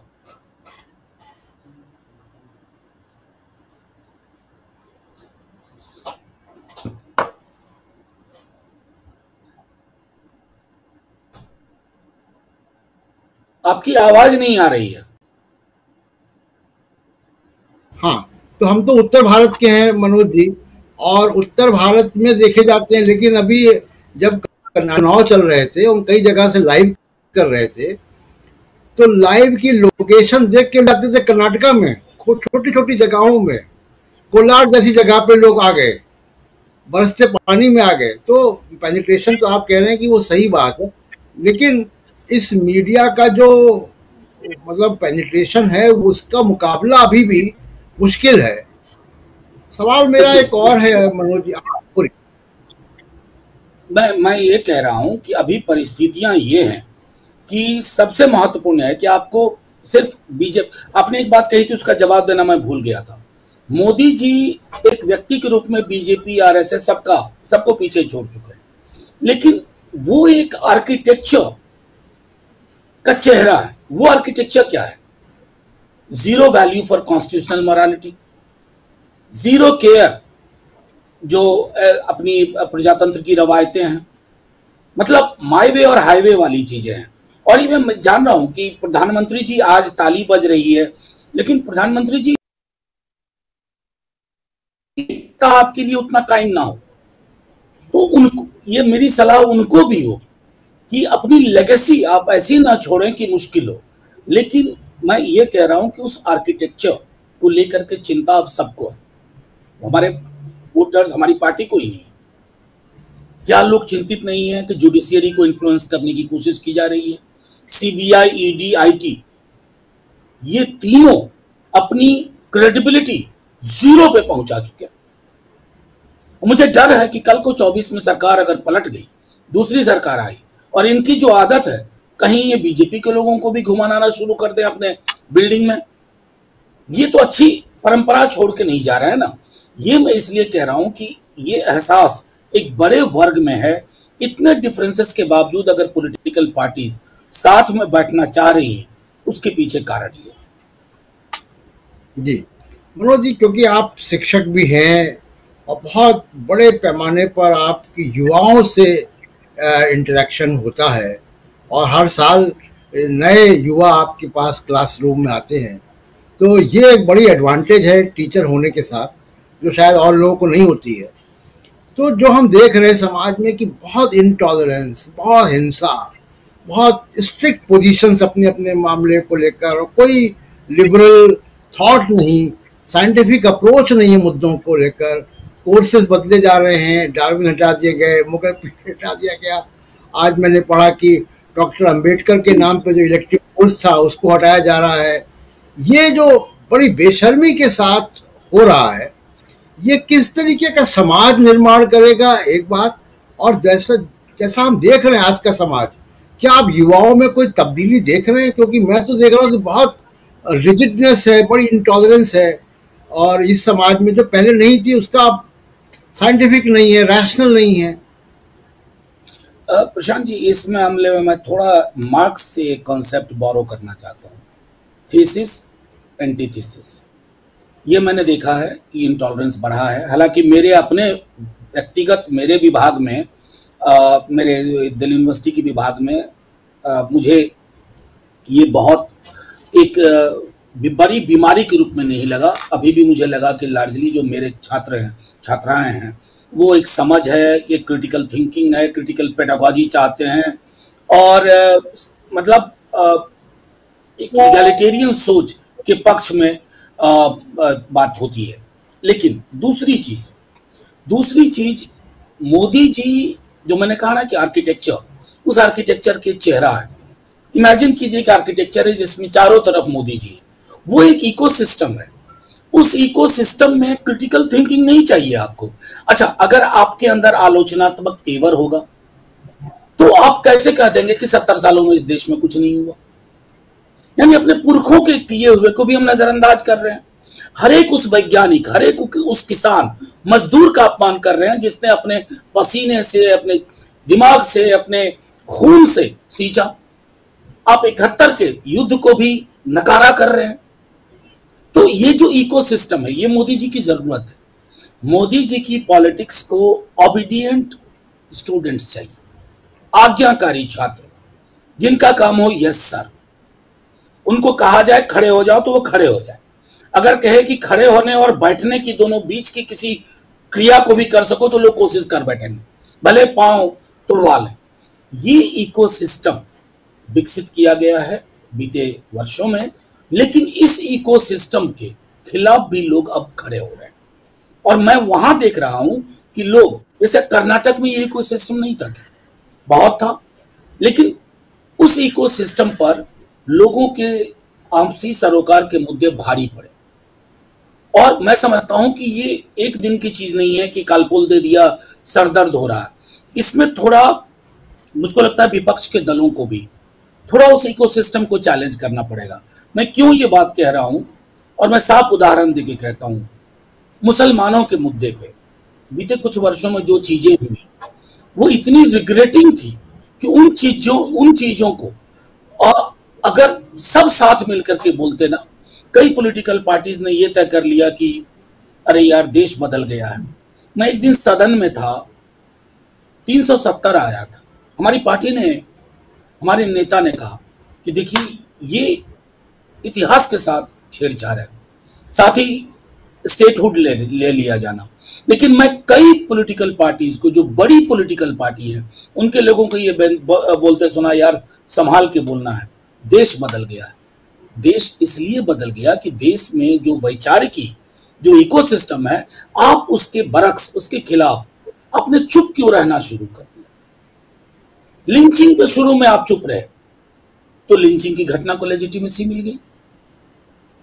आपकी आवाज नहीं आ रही है। हाँ, तो हम तो उत्तर भारत के हैं मनोज जी, और उत्तर भारत में देखे जाते हैं, लेकिन अभी जब चुनाव चल रहे थे, हम कई जगह से लाइव कर रहे थे, तो लाइव की लोकेशन देख के जाते थे कर्नाटका में छोटी छोटी जगहों में, कोलार जैसी जगह पे लोग आ गए, बरसते पानी में आ गए। तो पेनिट्रेशन तो आप कह रहे हैं कि वो सही बात है, लेकिन इस मीडिया का जो मतलब पेनिट्रेशन है उसका मुकाबला अभी भी मुश्किल है। सवाल मेरा एक और है मनोज जी, मैं ये कह रहा हूं कि अभी परिस्थितियां ये हैं कि सबसे महत्वपूर्ण है कि आपको सिर्फ बीजेपी, आपने एक बात कही थी उसका जवाब देना मैं भूल गया था। मोदी जी एक व्यक्ति के रूप में बीजेपी आरएसएस सबको पीछे छोड़ चुके हैं, लेकिन वो एक आर्किटेक्चर का चेहरा है। वो आर्किटेक्चर क्या है? Zero value for constitutional morality, zero care जो अपनी प्रजातंत्र की रवायतें हैं, मतलब माई वे और हाईवे वाली चीजें हैं। और ये मैं जान रहा हूं कि प्रधानमंत्री जी, आज ताली बज रही है, लेकिन प्रधानमंत्री जी का आपके लिए उतना कायम ना हो, तो उनको ये मेरी सलाह उनको भी हो कि अपनी लेगेसी आप ऐसी ना छोड़ें कि मुश्किल हो। लेकिन मैं ये कह रहा हूं कि उस आर्किटेक्चर को लेकर के चिंता अब सबको है, हमारे वोटर्स, हमारी पार्टी को ही नहीं है। क्या लोग चिंतित नहीं है कि जुडिशियरी को इन्फ्लुएंस करने की कोशिश की जा रही है? सीबीआई, ईडी, आईटी, ये तीनों अपनी क्रेडिबिलिटी जीरो पे पहुंचा चुके हैं। मुझे डर है कि कल को 24 में सरकार अगर पलट गई, दूसरी सरकार आई, और इनकी जो आदत है कहीं ये बीजेपी के लोगों को भी घुमाना शुरू कर दें अपने बिल्डिंग में, ये तो अच्छी परंपरा छोड़ के नहीं जा रहा है ना। ये मैं इसलिए कह रहा हूं कि ये एहसास एक बड़े वर्ग में है। इतने डिफरेंसेस के बावजूद अगर पॉलिटिकल पार्टीज साथ में बैठना चाह रही हैं, उसके पीछे कारण ये जी मनोज जी, क्योंकि आप शिक्षक भी हैं और बहुत बड़े पैमाने पर आपकी युवाओं से इंटरेक्शन होता है, और हर साल नए युवा आपके पास क्लासरूम में आते हैं, तो ये एक बड़ी एडवांटेज है टीचर होने के साथ, जो शायद और लोगों को नहीं होती है। तो जो हम देख रहे हैं समाज में कि बहुत इंटॉलरेंस, बहुत हिंसा, बहुत स्ट्रिक्ट पोजीशंस अपने अपने मामले को लेकर, और कोई लिबरल थॉट नहीं, साइंटिफिक अप्रोच नहीं है मुद्दों को लेकर। कोर्सेज बदले जा रहे हैं, डार्विन हटा दिए गए, मुगल हटा दिया गया। आज मैंने पढ़ा कि डॉक्टर अंबेडकर के नाम पे जो इलेक्टिव कोर्स था उसको हटाया जा रहा है। ये जो बड़ी बेशर्मी के साथ हो रहा है, ये किस तरीके का समाज निर्माण करेगा, एक बात। और जैसा जैसा हम देख रहे हैं आज का समाज, क्या आप युवाओं में कोई तब्दीली देख रहे हैं? क्योंकि मैं तो देख रहा हूँ कि बहुत रिजिडनेस है, बड़ी इंटॉलरेंस है, और इस समाज में जो पहले नहीं थी, उसका साइंटिफिक नहीं है, रैशनल नहीं है। प्रशांत जी, इस मामले में मैं थोड़ा मार्क्स से एक कॉन्सेप्ट बोरो करना चाहता हूँ, थीसिस एंटीथीसिस। ये मैंने देखा है कि इंटॉलरेंस बढ़ा है। हालांकि मेरे अपने व्यक्तिगत मेरे विभाग में, मेरे दिल्ली यूनिवर्सिटी के विभाग में, मुझे ये बहुत एक बड़ी बीमारी के रूप में नहीं लगा। अभी भी मुझे लगा कि लार्जली जो मेरे छात्र हैं, छात्राएं हैं, वो एक समझ है, एक क्रिटिकल थिंकिंग है, क्रिटिकल पेडागॉजी चाहते हैं, और मतलब एक इगैलिटेरियन सोच के पक्ष में बात होती है। लेकिन दूसरी चीज मोदी जी, जो मैंने कहा ना कि आर्किटेक्चर, उस आर्किटेक्चर के चेहरा है। इमेजिन कीजिए कि आर्किटेक्चर है जिसमें चारों तरफ मोदी जी है, वो एक इकोसिस्टम है। उस इकोसिस्टम में क्रिटिकल थिंकिंग नहीं चाहिए आपको। अच्छा, अगर आपके अंदर आलोचनात्मक तेवर होगा तो आप कैसे कह देंगे कि 70 सालों में इस देश में कुछ नहीं हुआ? यानी अपने पुरखों के किए हुए को भी हम नजरअंदाज कर रहे हैं। हर एक उस वैज्ञानिक, हर एक उस किसान मजदूर का अपमान कर रहे हैं जिसने अपने पसीने से, अपने दिमाग से, अपने खून से सींचा। आप 71 के युद्ध को भी नकारा कर रहे हैं। तो ये जो इकोसिस्टम है, ये मोदी जी की जरूरत है। मोदी जी की पॉलिटिक्स को ओबीडिएंट स्टूडेंट्स चाहिए, आज्ञाकारी छात्र, जिनका काम हो यस सर। उनको कहा जाए खड़े हो जाओ तो वो खड़े हो जाए। अगर कहे कि खड़े होने और बैठने की दोनों बीच की किसी क्रिया को भी कर सको तो लोग कोशिश कर बैठेंगे, भले पांव तुड़वा लें। ये इकोसिस्टम विकसित किया गया है बीते वर्षों में, लेकिन इस इकोसिस्टम के खिलाफ भी लोग अब खड़े हो रहे हैं। और मैं वहां देख रहा हूं कि लोग, जैसे कर्नाटक में ये इकोसिस्टम नहीं था, बहुत था, लेकिन उस इकोसिस्टम पर लोगों के आपसी सरोकार के मुद्दे भारी पड़े। और मैं समझता हूं कि ये एक दिन की चीज नहीं है कि कालपोल दे दिया, सरदर्द हो रहा है। इसमें थोड़ा मुझको लगता है विपक्ष के दलों को भी थोड़ा उस इकोसिस्टम को चैलेंज करना पड़ेगा। मैं क्यों ये बात कह रहा हूं, और मैं साफ उदाहरण देके कहता हूं, मुसलमानों के मुद्दे पे बीते कुछ वर्षों में जो चीजें हुई वो इतनी रिग्रेटिंग थी कि उन चीजों को अगर सब साथ मिलकर के बोलते ना, कई पॉलिटिकल पार्टीज ने ये तय कर लिया कि अरे यार देश बदल गया है। मैं एक दिन सदन में था, 370 आया था, हमारी पार्टी ने, हमारे नेता ने कहा कि देखिए ये इतिहास के साथ छेड़छाड़ है, साथ ही स्टेटहुड ले लिया जाना। लेकिन मैं कई पॉलिटिकल पार्टीज को, जो बड़ी पॉलिटिकल पार्टी है, उनके लोगों को ये बोलते सुना, यार संभाल के बोलना है, देश बदल गया है। देश इसलिए बदल गया कि देश में जो वैचारिकी, जो इकोसिस्टम है, आप उसके बरक्स, उसके खिलाफ आपने चुप क्यों रहना शुरू कर दिया। लिंचिंग पे शुरू में आप चुप रहे तो लिंचिंग की घटना को लेजिटिमेसी मिल गई।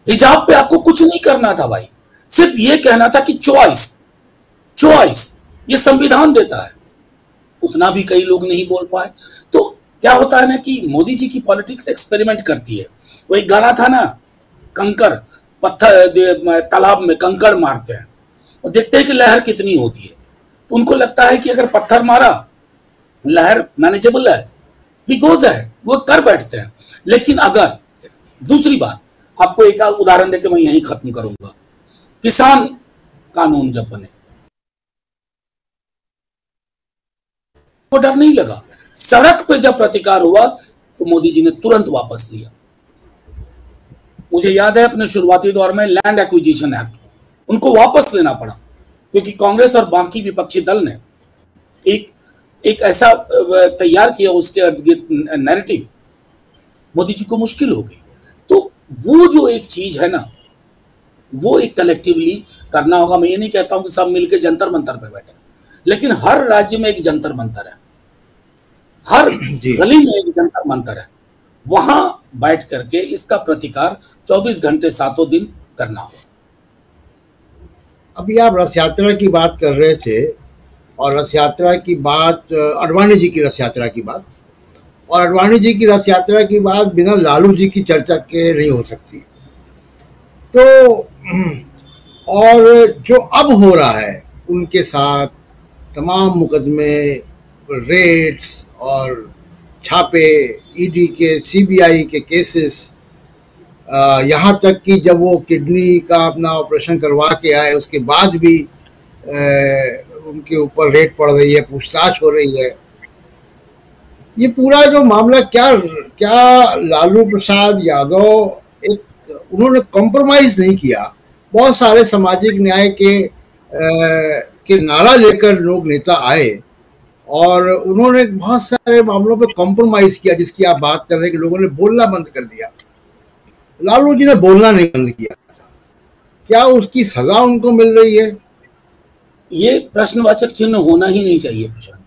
हिजाब पे आपको कुछ नहीं करना था भाई, सिर्फ ये कहना था कि चॉइस ये संविधान देता है, उतना भी कई लोग नहीं बोल पाए। तो क्या होता है ना कि मोदी जी की पॉलिटिक्स एक्सपेरिमेंट करती है। वो एक गाना था ना, कंकर पत्थर तालाब में कंकड़ मारते हैं और देखते हैं कि लहर कितनी होती है। तो उनको लगता है कि अगर पत्थर मारा, लहर मैनेजेबल है, ही गोज अहेड, वो कर बैठते हैं। लेकिन अगर दूसरी बात, आपको एक उदाहरण देकर मैं यहीं खत्म करूंगा। किसान कानून जब बने, को डर नहीं लगा। सड़क पे जब प्रतिकार हुआ तो मोदी जी ने तुरंत वापस लिया। मुझे याद है अपने शुरुआती दौर में लैंड एक्विजिशन एक्ट, उनको वापस लेना पड़ा क्योंकि कांग्रेस और बाकी विपक्षी दल ने एक ऐसा तैयार किया, उसके अर्द गिर्द नैरेटिव, मोदी जी को मुश्किल हो गई। तो वो जो एक चीज है ना, वो एक कलेक्टिवली करना होगा। मैं ये नहीं कहता हूं कि सब मिलकर जंतर मंतर पे बैठे, लेकिन हर राज्य में एक जंतर मंतर है, हर गली में एक जंतर मंतर है, वहां बैठ करके इसका प्रतिकार 24 घंटे 7 दिन करना होगा। अभी आप रथ यात्रा की बात कर रहे थे, और रथ यात्रा की बात, अडवाणी जी की रथ यात्रा की बात, और अडवाणी जी की रथ यात्रा की बात बिना लालू जी की चर्चा के नहीं हो सकती। तो और जो अब हो रहा है उनके साथ, तमाम मुकदमे, रेड्स और छापे, ईडी के, सीबीआई के केसेस, यहाँ तक कि जब वो किडनी का अपना ऑपरेशन करवा के आए उसके बाद भी उनके ऊपर रेड पड़ रही है, पूछताछ हो रही है। ये पूरा जो मामला, क्या लालू प्रसाद यादव उन्होंने कॉम्प्रोमाइज नहीं किया। बहुत सारे सामाजिक न्याय के नारा लेकर लोग नेता आए और उन्होंने बहुत सारे मामलों पे कॉम्प्रोमाइज किया, जिसकी आप बात कर रहे हैं कि लोगों ने बोलना बंद कर दिया। लालू जी ने बोलना नहीं बंद किया था। क्या उसकी सजा उनको मिल रही है? ये प्रश्नवाचक चिन्ह होना ही नहीं चाहिए प्रशांत।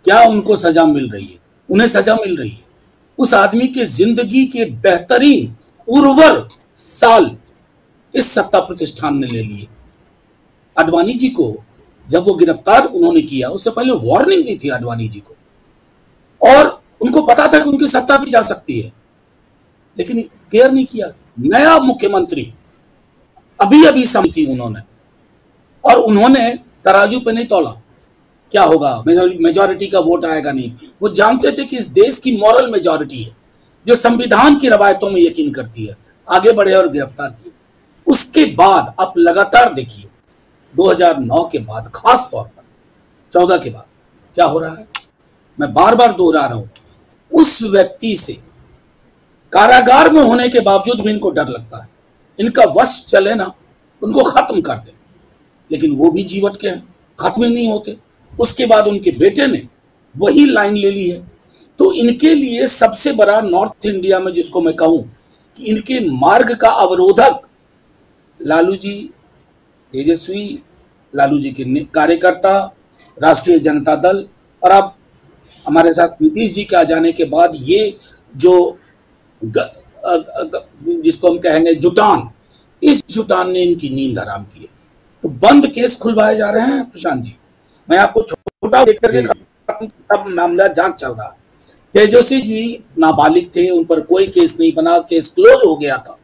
क्या उनको सजा मिल रही है? उन्हें सजा मिल रही है। उस आदमी के जिंदगी के बेहतरीन उर्वर साल इस सत्ता प्रतिष्ठान ने ले लिए। आडवाणी जी को जब वो गिरफ्तार उन्होंने किया, उससे पहले वार्निंग दी थी आडवाणी जी को, और उनको पता था कि उनकी सत्ता भी जा सकती है, लेकिन केयर नहीं किया। नया मुख्यमंत्री अभी समिति उन्होंने, और उन्होंने तराजू पे नहीं तोला क्या होगा, मेजॉरिटी का वोट आएगा नहीं। वो जानते थे कि इस देश की मॉरल मेजॉरिटी है जो संविधान की रवायतों में यकीन करती है, आगे बढ़े और गिरफ्तार किए। उसके बाद आप लगातार देखिए 2009 के बाद, खास तौर पर 14 के बाद क्या हो रहा है। मैं बार बार दोहरा रहा हूं, उस व्यक्ति से कारागार में होने के बावजूद भी इनको डर लगता है, इनका वश चले ना उनको खत्म कर दे, लेकिन वो भी जीवट के हैं, खत्म ही नहीं होते। उसके बाद उनके बेटे ने वही लाइन ले ली है तो इनके लिए सबसे बड़ा नॉर्थ इंडिया में जिसको मैं कहूं कि इनके मार्ग का अवरोधक लालू जी, तेजस्वी, लालू जी के कार्यकर्ता, राष्ट्रीय जनता दल और अब हमारे साथ नीतीश जी के आ जाने के बाद ये जो जिसको हम कहेंगे जुटान, इस जुटान ने इनकी नींद हराम की है। तो बंद केस खुलवाए जा रहे हैं प्रशांत जी। मैं आपको छोटा देख करके सब मामला जांच चल रहा है। तेजस्वी जी नाबालिग थे, उन पर कोई केस नहीं बना, केस क्लोज हो गया था।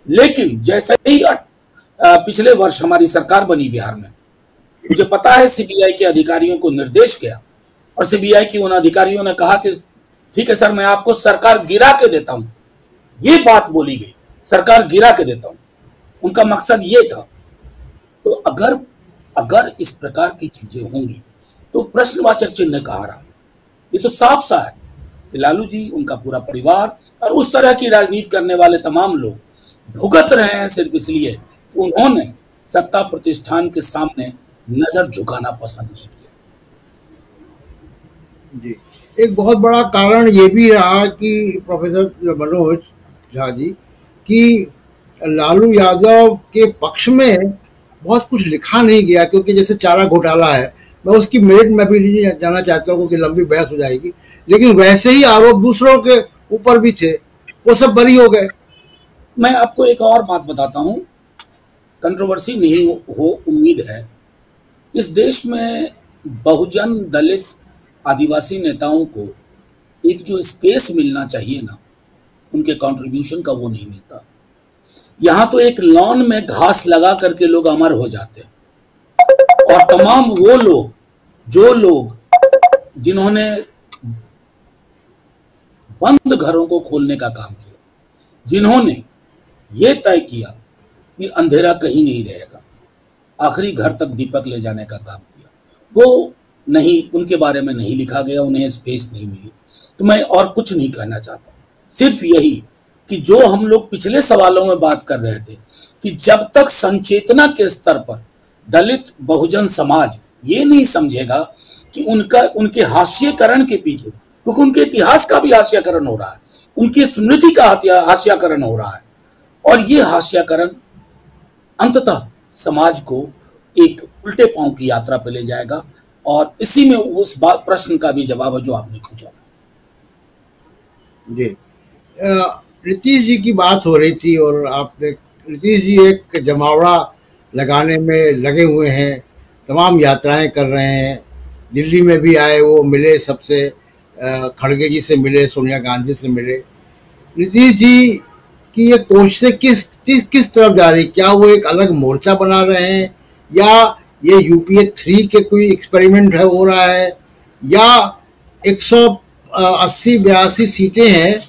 लेकिन जैसे ही पिछले वर्ष हमारी सरकार बनी बिहार में, मुझे पता है सीबीआई के अधिकारियों को निर्देश गया और सीबीआई की उन अधिकारियों ने कहा कि ठीक है सर, मैं आपको सरकार गिरा के देता हूं। ये बात बोली गई, सरकार गिरा के देता हूं। उनका मकसद ये था। तो अगर इस प्रकार की चीजें होंगी तो प्रश्नवाचक चिन्ह कहाँ रहा। ये तो साफ सा है कि लालू जी, उनका पूरा परिवार और उस तरह की राजनीति करने वाले तमाम लोग भुगत रहे हैं सिर्फ इसलिए कि उन्होंने सत्ता प्रतिष्ठान के सामने नजर झुकाना पसंद नहीं किया। जी, एक बहुत बड़ा कारण ये भी रहा कि प्रोफेसर मनोज झा जी कि लालू यादव के पक्ष में बहुत कुछ लिखा नहीं गया, क्योंकि जैसे चारा घोटाला है, मैं उसकी मेरिट में भी नहीं जाना चाहता हूँ कि लंबी बहस हो जाएगी, लेकिन वैसे ही आरोप दूसरों के ऊपर भी थे, वो सब बरी हो गए। मैं आपको एक और बात बताता हूँ, कंट्रोवर्सी नहीं हो उम्मीद है। इस देश में बहुजन, दलित, आदिवासी नेताओं को एक जो स्पेस मिलना चाहिए ना, उनके कंट्रीब्यूशन का वो नहीं मिलता। यहाँ तो एक लॉन में घास लगा करके लोग अमर हो जाते हैं और तमाम वो लोग जो लोग जिन्होंने बंद घरों को खोलने का काम किया, जिन्होंने ये तय किया कि अंधेरा कहीं नहीं रहेगा, आखिरी घर तक दीपक ले जाने का काम किया, वो नहीं, उनके बारे में नहीं लिखा गया, उन्हें स्पेस नहीं मिली। तो मैं और कुछ नहीं कहना चाहता, सिर्फ यही कि जो हम लोग पिछले सवालों में बात कर रहे थे कि जब तक संचेतना के स्तर पर दलित बहुजन समाज ये नहीं समझेगा कि उनके हास्यकरण के पीछे, क्योंकि उनके इतिहास का भी हास्यकरण हो रहा है, उनकी स्मृति का हास्यकरण हो रहा है, और ये हास्यकरण अंततः समाज को एक उल्टे पांव की यात्रा पे ले जाएगा। और इसी में उस प्रश्न का भी जवाब है जो आपने पूछा। जी, नीतीश जी की बात हो रही थी और आपने, नीतीश जी एक जमावड़ा लगाने में लगे हुए हैं, तमाम यात्राएं कर रहे हैं। दिल्ली में भी आए, वो मिले सबसे, खड़गे जी से मिले, सोनिया गांधी से मिले। नीतीश जी की ये कोशिशें किस तरफ जा रही? क्या वो एक अलग मोर्चा बना रहे हैं, या ये यूपीए 3 के कोई एक्सपेरिमेंट है, हो रहा है, या 180-82 सीटें हैं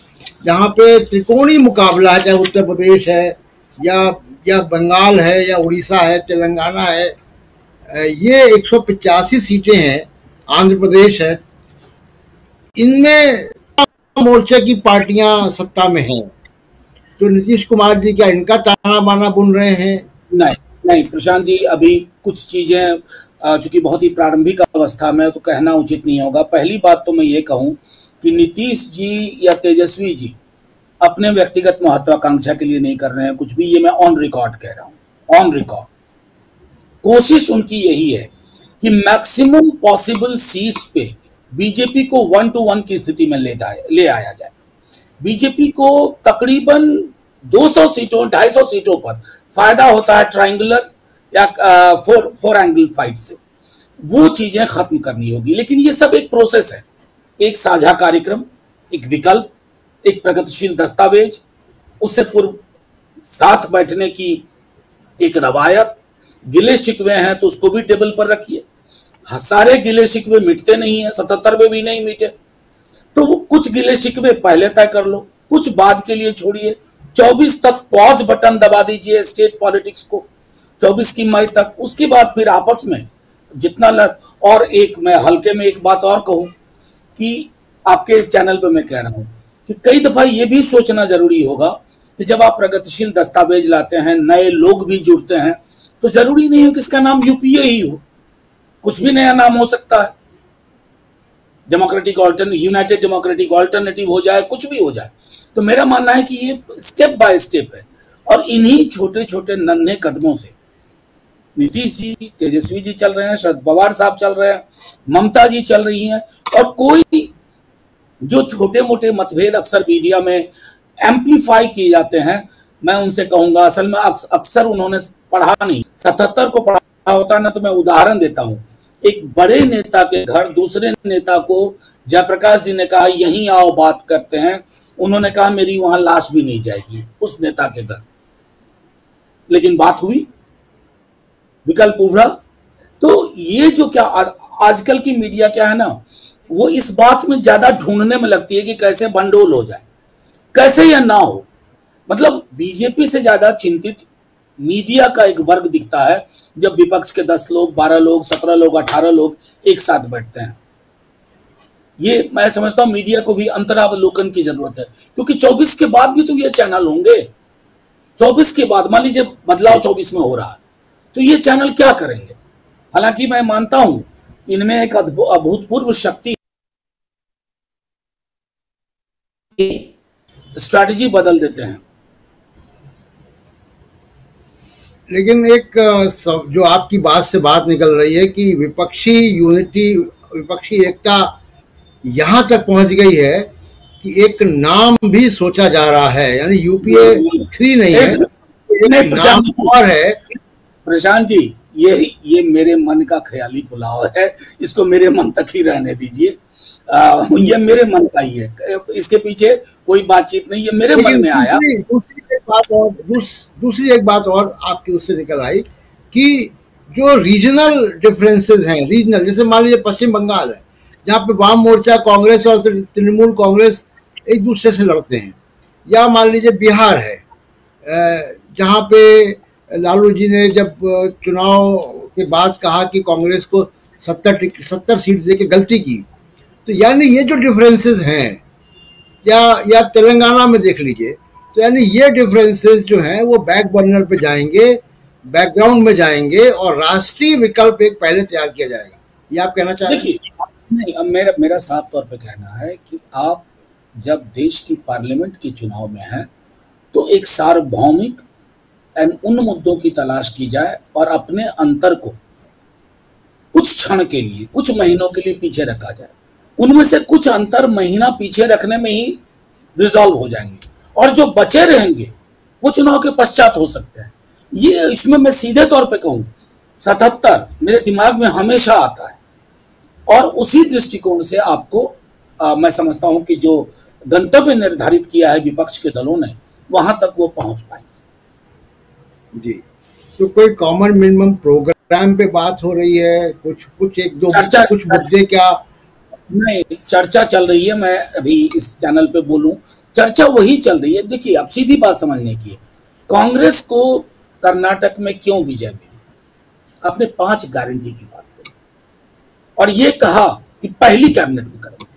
जहाँ पे त्रिकोणीय मुकाबला है, चाहे उत्तर प्रदेश है या बंगाल है या उड़ीसा है, तेलंगाना है, ये 185 सीटें हैं, आंध्र प्रदेश है, इनमें मोर्चे की पार्टियां सत्ता में हैं। तो नीतीश कुमार जी क्या इनका ताना बाना बुन रहे हैं? नहीं प्रशांत जी, अभी कुछ चीजें चूंकि बहुत ही प्रारंभिक अवस्था में, तो कहना उचित नहीं होगा। पहली बात तो मैं ये कहूं कि नीतीश जी या तेजस्वी जी अपने व्यक्तिगत महत्वाकांक्षा के लिए नहीं कर रहे हैं कुछ भी, ये मैं ऑन रिकॉर्ड कह रहा हूं, ऑन रिकॉर्ड। कोशिश उनकी यही है कि मैक्सिमम पॉसिबल सीट्स पे बीजेपी को 1-1 की स्थिति में ले आया जाए। बीजेपी को तकरीबन 200 सीटों, 250 सीटों पर फायदा होता है ट्रायंगुलर या फोर एंगल फाइट से, वो चीजें खत्म करनी होगी। लेकिन ये सब एक प्रोसेस है, एक साझा कार्यक्रम, एक विकल्प, एक प्रगतिशील दस्तावेज, उससे पूर्व साथ बैठने की एक रवायत। गिले शिकवे हैं तो उसको भी टेबल पर रखिए। सारे गिले शिकवे मिटते नहीं है, 77 में भी नहीं मिटे, तो कुछ गिले शिकवे पहले तय कर लो, कुछ बाद के लिए छोड़िए। 24 तक पॉज बटन दबा दीजिए स्टेट पॉलिटिक्स को, 24 की मई तक। उसके बाद फिर आपस में जितना और एक मैं हल्के में एक बात और कहूं कि आपके चैनल पे मैं कह रहा हूं कि कई दफा ये भी सोचना जरूरी होगा कि जब आप प्रगतिशील दस्तावेज लाते हैं, नए लोग भी जुड़ते हैं, तो जरूरी नहीं हो कि इसका नाम यूपीए ही हो, कुछ भी नया नाम हो सकता है। Democratic alternative, United democratic alternative हो जाए, कुछ भी हो जाए। तो मेरा मानना है कि ये स्टेप बाय स्टेप है, और इन्हीं छोटे छोटे नन्हे कदमों से नीतीश जी, तेजस्वी जी चल रहे हैं, शरद पवार साहब चल रहे हैं, ममता जी चल रही हैं, और कोई जो छोटे मोटे मतभेद अक्सर मीडिया में एम्पलीफाई किए जाते हैं, मैं उनसे कहूंगा असल में अक्सर उन्होंने पढ़ा नहीं, 77 को पढ़ा होता ना। तो मैं उदाहरण देता हूं, एक बड़े नेता के घर दूसरे नेता को जयप्रकाश जी ने कहा यहीं आओ बात करते हैं, उन्होंने कहा मेरी वहां लाश भी नहीं जाएगी उस नेता के घर, लेकिन बात हुई, विकल्प उभरा। तो ये जो क्या आजकल की मीडिया क्या है ना, वो इस बात में ज्यादा ढूंढने में लगती है कि कैसे बंडोल हो जाए, कैसे यह ना हो। मतलब बीजेपी से ज्यादा चिंतित मीडिया का एक वर्ग दिखता है जब विपक्ष के 10 लोग, 12 लोग, 17 लोग, 18 लोग एक साथ बैठते हैं। ये मैं समझता हूं मीडिया को भी अंतरावलोकन की जरूरत है, क्योंकि 24 के बाद भी तो ये चैनल होंगे। 24 के बाद मान लीजिए बदलाव 24 में हो रहा है, तो ये चैनल क्या करेंगे? हालांकि मैं मानता हूं इनमें एक अभूतपूर्व शक्ति, स्ट्रैटेजी बदल देते हैं। लेकिन एक जो आपकी बात से बात निकल रही है कि विपक्षी यूनिटी, विपक्षी एकता यहाँ तक पहुंच गई है कि एक नाम भी सोचा जा रहा है, यानी यूपीए 3 नहीं है, एक नाम और है। प्रशांत जी, ये मेरे मन का ख्याली पुलाव है, इसको मेरे मन तक ही रहने दीजिए। ये मेरे मन का ही है, इसके पीछे कोई बातचीत नहीं, ये मेरे मन में आया। दूसरी एक बात और आपकी उससे निकल आई कि जो रीजनल डिफरेंसेस हैं, रीजनल, जैसे मान लीजिए पश्चिम बंगाल है जहाँ पे वाम मोर्चा कांग्रेस और तृणमूल कांग्रेस एक दूसरे से लड़ते हैं, या मान लीजिए बिहार है जहाँ पे लालू जी ने जब चुनाव के बाद कहा कि कांग्रेस को 70 सीट देके गलती की। तो यानी ये जो डिफरेंसेस हैं, या तेलंगाना में देख लीजिए, तो यानी ये डिफरेंसेस जो हैं वो बैक बर्नर पे जाएंगे, बैकग्राउंड में जाएंगे, और राष्ट्रीय विकल्प एक पहले तैयार किया जाएगा। ये आप कहना चाह रहे हैं? देखिए, नहीं, अब मेरा साफ तौर पे कहना है कि आप जब देश की पार्लियामेंट के चुनाव में हैं तो एक सार्वभौमिक उन मुद्दों की तलाश की जाए और अपने अंतर को कुछ क्षण के लिए, कुछ महीनों के लिए पीछे रखा जाए। उनमें से कुछ अंतर महीना पीछे रखने में ही रिजॉल्व हो जाएंगे, और जो बचे रहेंगे वो चुनाव के पश्चात हो सकते हैं। ये इसमें मैं सीधे तौर पे कहूं, 77 मेरे दिमाग में हमेशा आता है, और उसी दृष्टिकोण से आपको मैं समझता हूं कि जो गंतव्य निर्धारित किया है विपक्ष के दलों ने, वहां तक वो पहुंच पाएंगे। जी, तो कोई कॉमन मिनिमम प्रोग्राम पे बात हो रही है? कुछ एक दो कुछ मुद्दे क्या? नहीं, चर्चा चल रही है। मैं अभी इस चैनल पे बोलूं, चर्चा वही चल रही है। देखिए, अब सीधी बात समझने की है, कांग्रेस को कर्नाटक में क्यों विजय मिली? आपने 5 गारंटी की बात करी और ये कहा कि पहली कैबिनेट में करेंगे,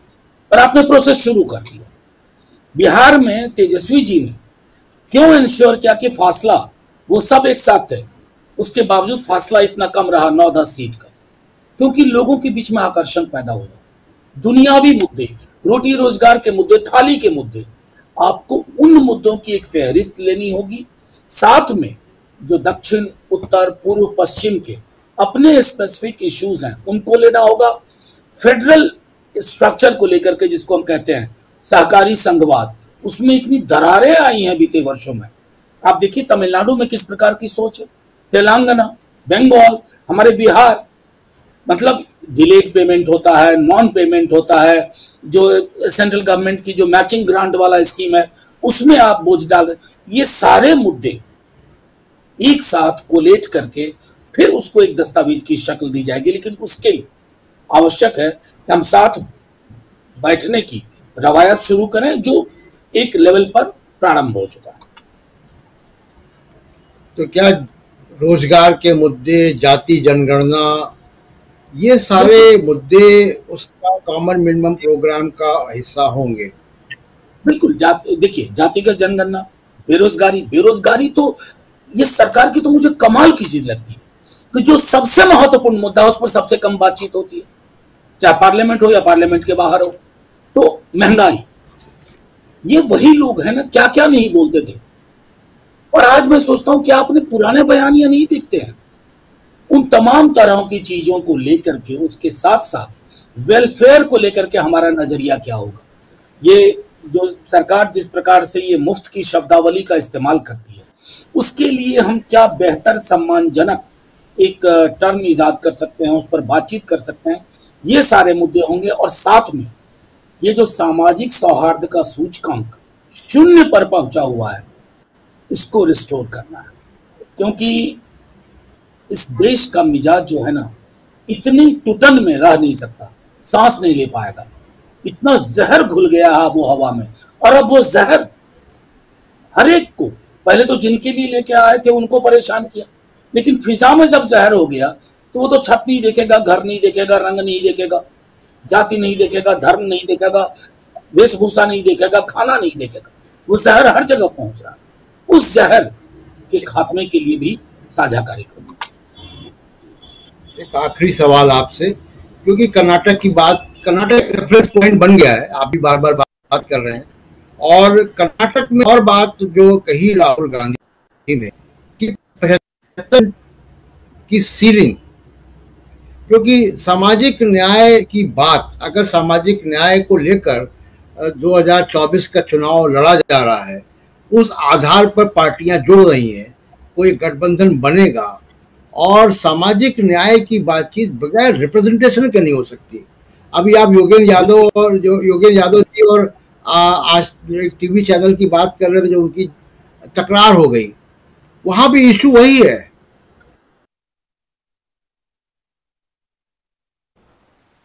और आपने प्रोसेस शुरू कर दिया। बिहार में तेजस्वी जी ने क्यों इंश्योर किया कि फासला, वो सब एक साथ थे, उसके बावजूद फासला इतना कम रहा 9-10 सीट का? क्योंकि लोगों के बीच में आकर्षण पैदा होगा। दुनियावी मुद्दे, रोटी रोजगार के मुद्दे, थाली के मुद्दे, आपको उन मुद्दों की एक फहरिस्त लेनी होगी। साथ में जो दक्षिण, उत्तर, पूर्व, पश्चिम के अपने स्पेसिफिक इश्यूज हैं उनको लेना होगा। फेडरल स्ट्रक्चर को लेकर के, जिसको हम कहते हैं सहकारी संघवाद, उसमें इतनी दरारें आई हैं बीते वर्षों में। आप देखिए तमिलनाडु में किस प्रकार की सोच है, तेलंगाना, बंगाल, हमारे बिहार, मतलब डिलेड पेमेंट होता है, नॉन पेमेंट होता है, जो सेंट्रल गवर्नमेंट की जो मैचिंग ग्रांट वाला स्कीम है उसमें आप बोझ डाल रहे। ये सारे मुद्दे एक साथ कोलेट करके फिर उसको एक दस्तावेज की शक्ल दी जाएगी, लेकिन उसके लिए आवश्यक है कि हम साथ बैठने की रवायत शुरू करें जो एक लेवल पर प्रारंभ हो चुका है। तो क्या रोजगार के मुद्दे, जाति जनगणना, ये सारे मुद्दे उसका कॉमन मिनिमम प्रोग्राम का हिस्सा होंगे? बिल्कुल। देखिए, जातिगत जनगणना, बेरोजगारी तो ये सरकार की तो मुझे कमाल की चीज लगती है कि जो सबसे महत्वपूर्ण मुद्दा है उस पर सबसे कम बातचीत होती है। चाहे पार्लियामेंट हो या पार्लियामेंट के बाहर हो। तो महंगाई, ये वही लोग हैं ना, क्या क्या नहीं बोलते थे। और आज मैं सोचता हूं क्या अपने पुराने बयानियां नहीं देखते हैं? उन तमाम तरह की चीजों को लेकर के, उसके साथ साथ वेलफेयर को लेकर के हमारा नजरिया क्या होगा। ये जो सरकार जिस प्रकार से ये मुफ्त की शब्दावली का इस्तेमाल करती है, उसके लिए हम क्या बेहतर सम्मानजनक एक टर्म इजाद कर सकते हैं, उस पर बातचीत कर सकते हैं, ये सारे मुद्दे होंगे। और साथ में ये जो सामाजिक सौहार्द का सूचकांक 0 पर पहुंचा हुआ है, इसको रिस्टोर करना है। क्योंकि इस देश का मिजाज जो है ना, इतनी टुटन में रह नहीं सकता, सांस नहीं ले पाएगा। इतना जहर घुल गया है वो हवा में, और अब वो जहर हर एक को, पहले तो जिनके लिए लेके आए थे उनको परेशान किया, लेकिन फिजा में जब जहर हो गया तो वो तो छत नहीं देखेगा, घर नहीं देखेगा, रंग नहीं देखेगा, जाति नहीं देखेगा, धर्म नहीं देखेगा, वेशभूषा नहीं देखेगा, खाना नहीं देखेगा। वो जहर हर जगह पहुंच रहा है। उस जहर के खात्मे के लिए भी साझा कार्यक्रम। एक आखिरी सवाल आपसे, क्योंकि कर्नाटक की बात, कर्नाटक रेफरेंस पॉइंट बन गया है, आप भी बार बार बात कर रहे हैं। और कर्नाटक में और बात जो कही राहुल गांधी ने कि 75 की सीलिंग, क्योंकि सामाजिक न्याय की बात, अगर सामाजिक न्याय को लेकर 2024 का चुनाव लड़ा जा रहा है, उस आधार पर पार्टियां जुड़ रही हैं, कोई गठबंधन बनेगा, और सामाजिक न्याय की बातचीत बगैर रिप्रेजेंटेशन के नहीं हो सकती। अभी आप योगेंद्र यादव जी और आज टीवी चैनल की बात कर रहे थे, जो उनकी तकरार हो गई, वहां भी इशू वही है।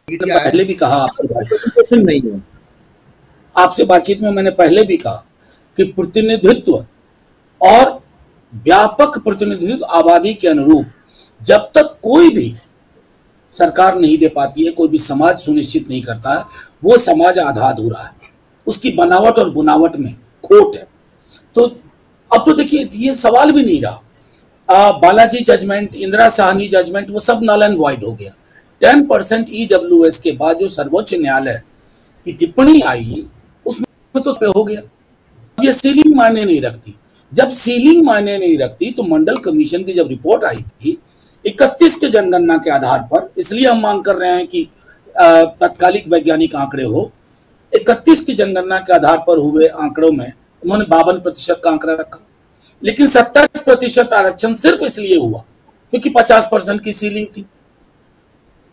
पहले भी कहा आपसे बातचीत में मैंने पहले भी कहा कि प्रतिनिधित्व और व्यापक प्रतिनिधित्व आबादी के अनुरूप जब तक कोई भी सरकार नहीं दे पाती है, कोई भी समाज सुनिश्चित नहीं करता है, वो समाज आधा अधूरा है, उसकी बनावट और बुनावट में खोट है। तो अब तो देखिए ये सवाल भी नहीं रहा। बालाजी जजमेंट, इंदिरा साहनी जजमेंट, वो सब नल एंड वॉइड हो गया। 10% EWS के बाद जो सर्वोच्च न्यायालय की टिप्पणी आई, उसमें तो हो गया। ये सीलिंग मायने नहीं रखती। जब सीलिंग मायने नहीं रखती तो मंडल कमीशन की जब रिपोर्ट आई थी 31 के जनगणना के आधार पर, इसलिए हम मांग कर रहे हैं कि तत्कालिक वैज्ञानिक आंकड़े हो, 31 की जनगणना के आधार पर हुए आंकड़ों में उन्होंने 52% का आंकड़ा रखा, लेकिन 27% आरक्षण सिर्फ इसलिए हुआ क्योंकि 50% की सीलिंग थी।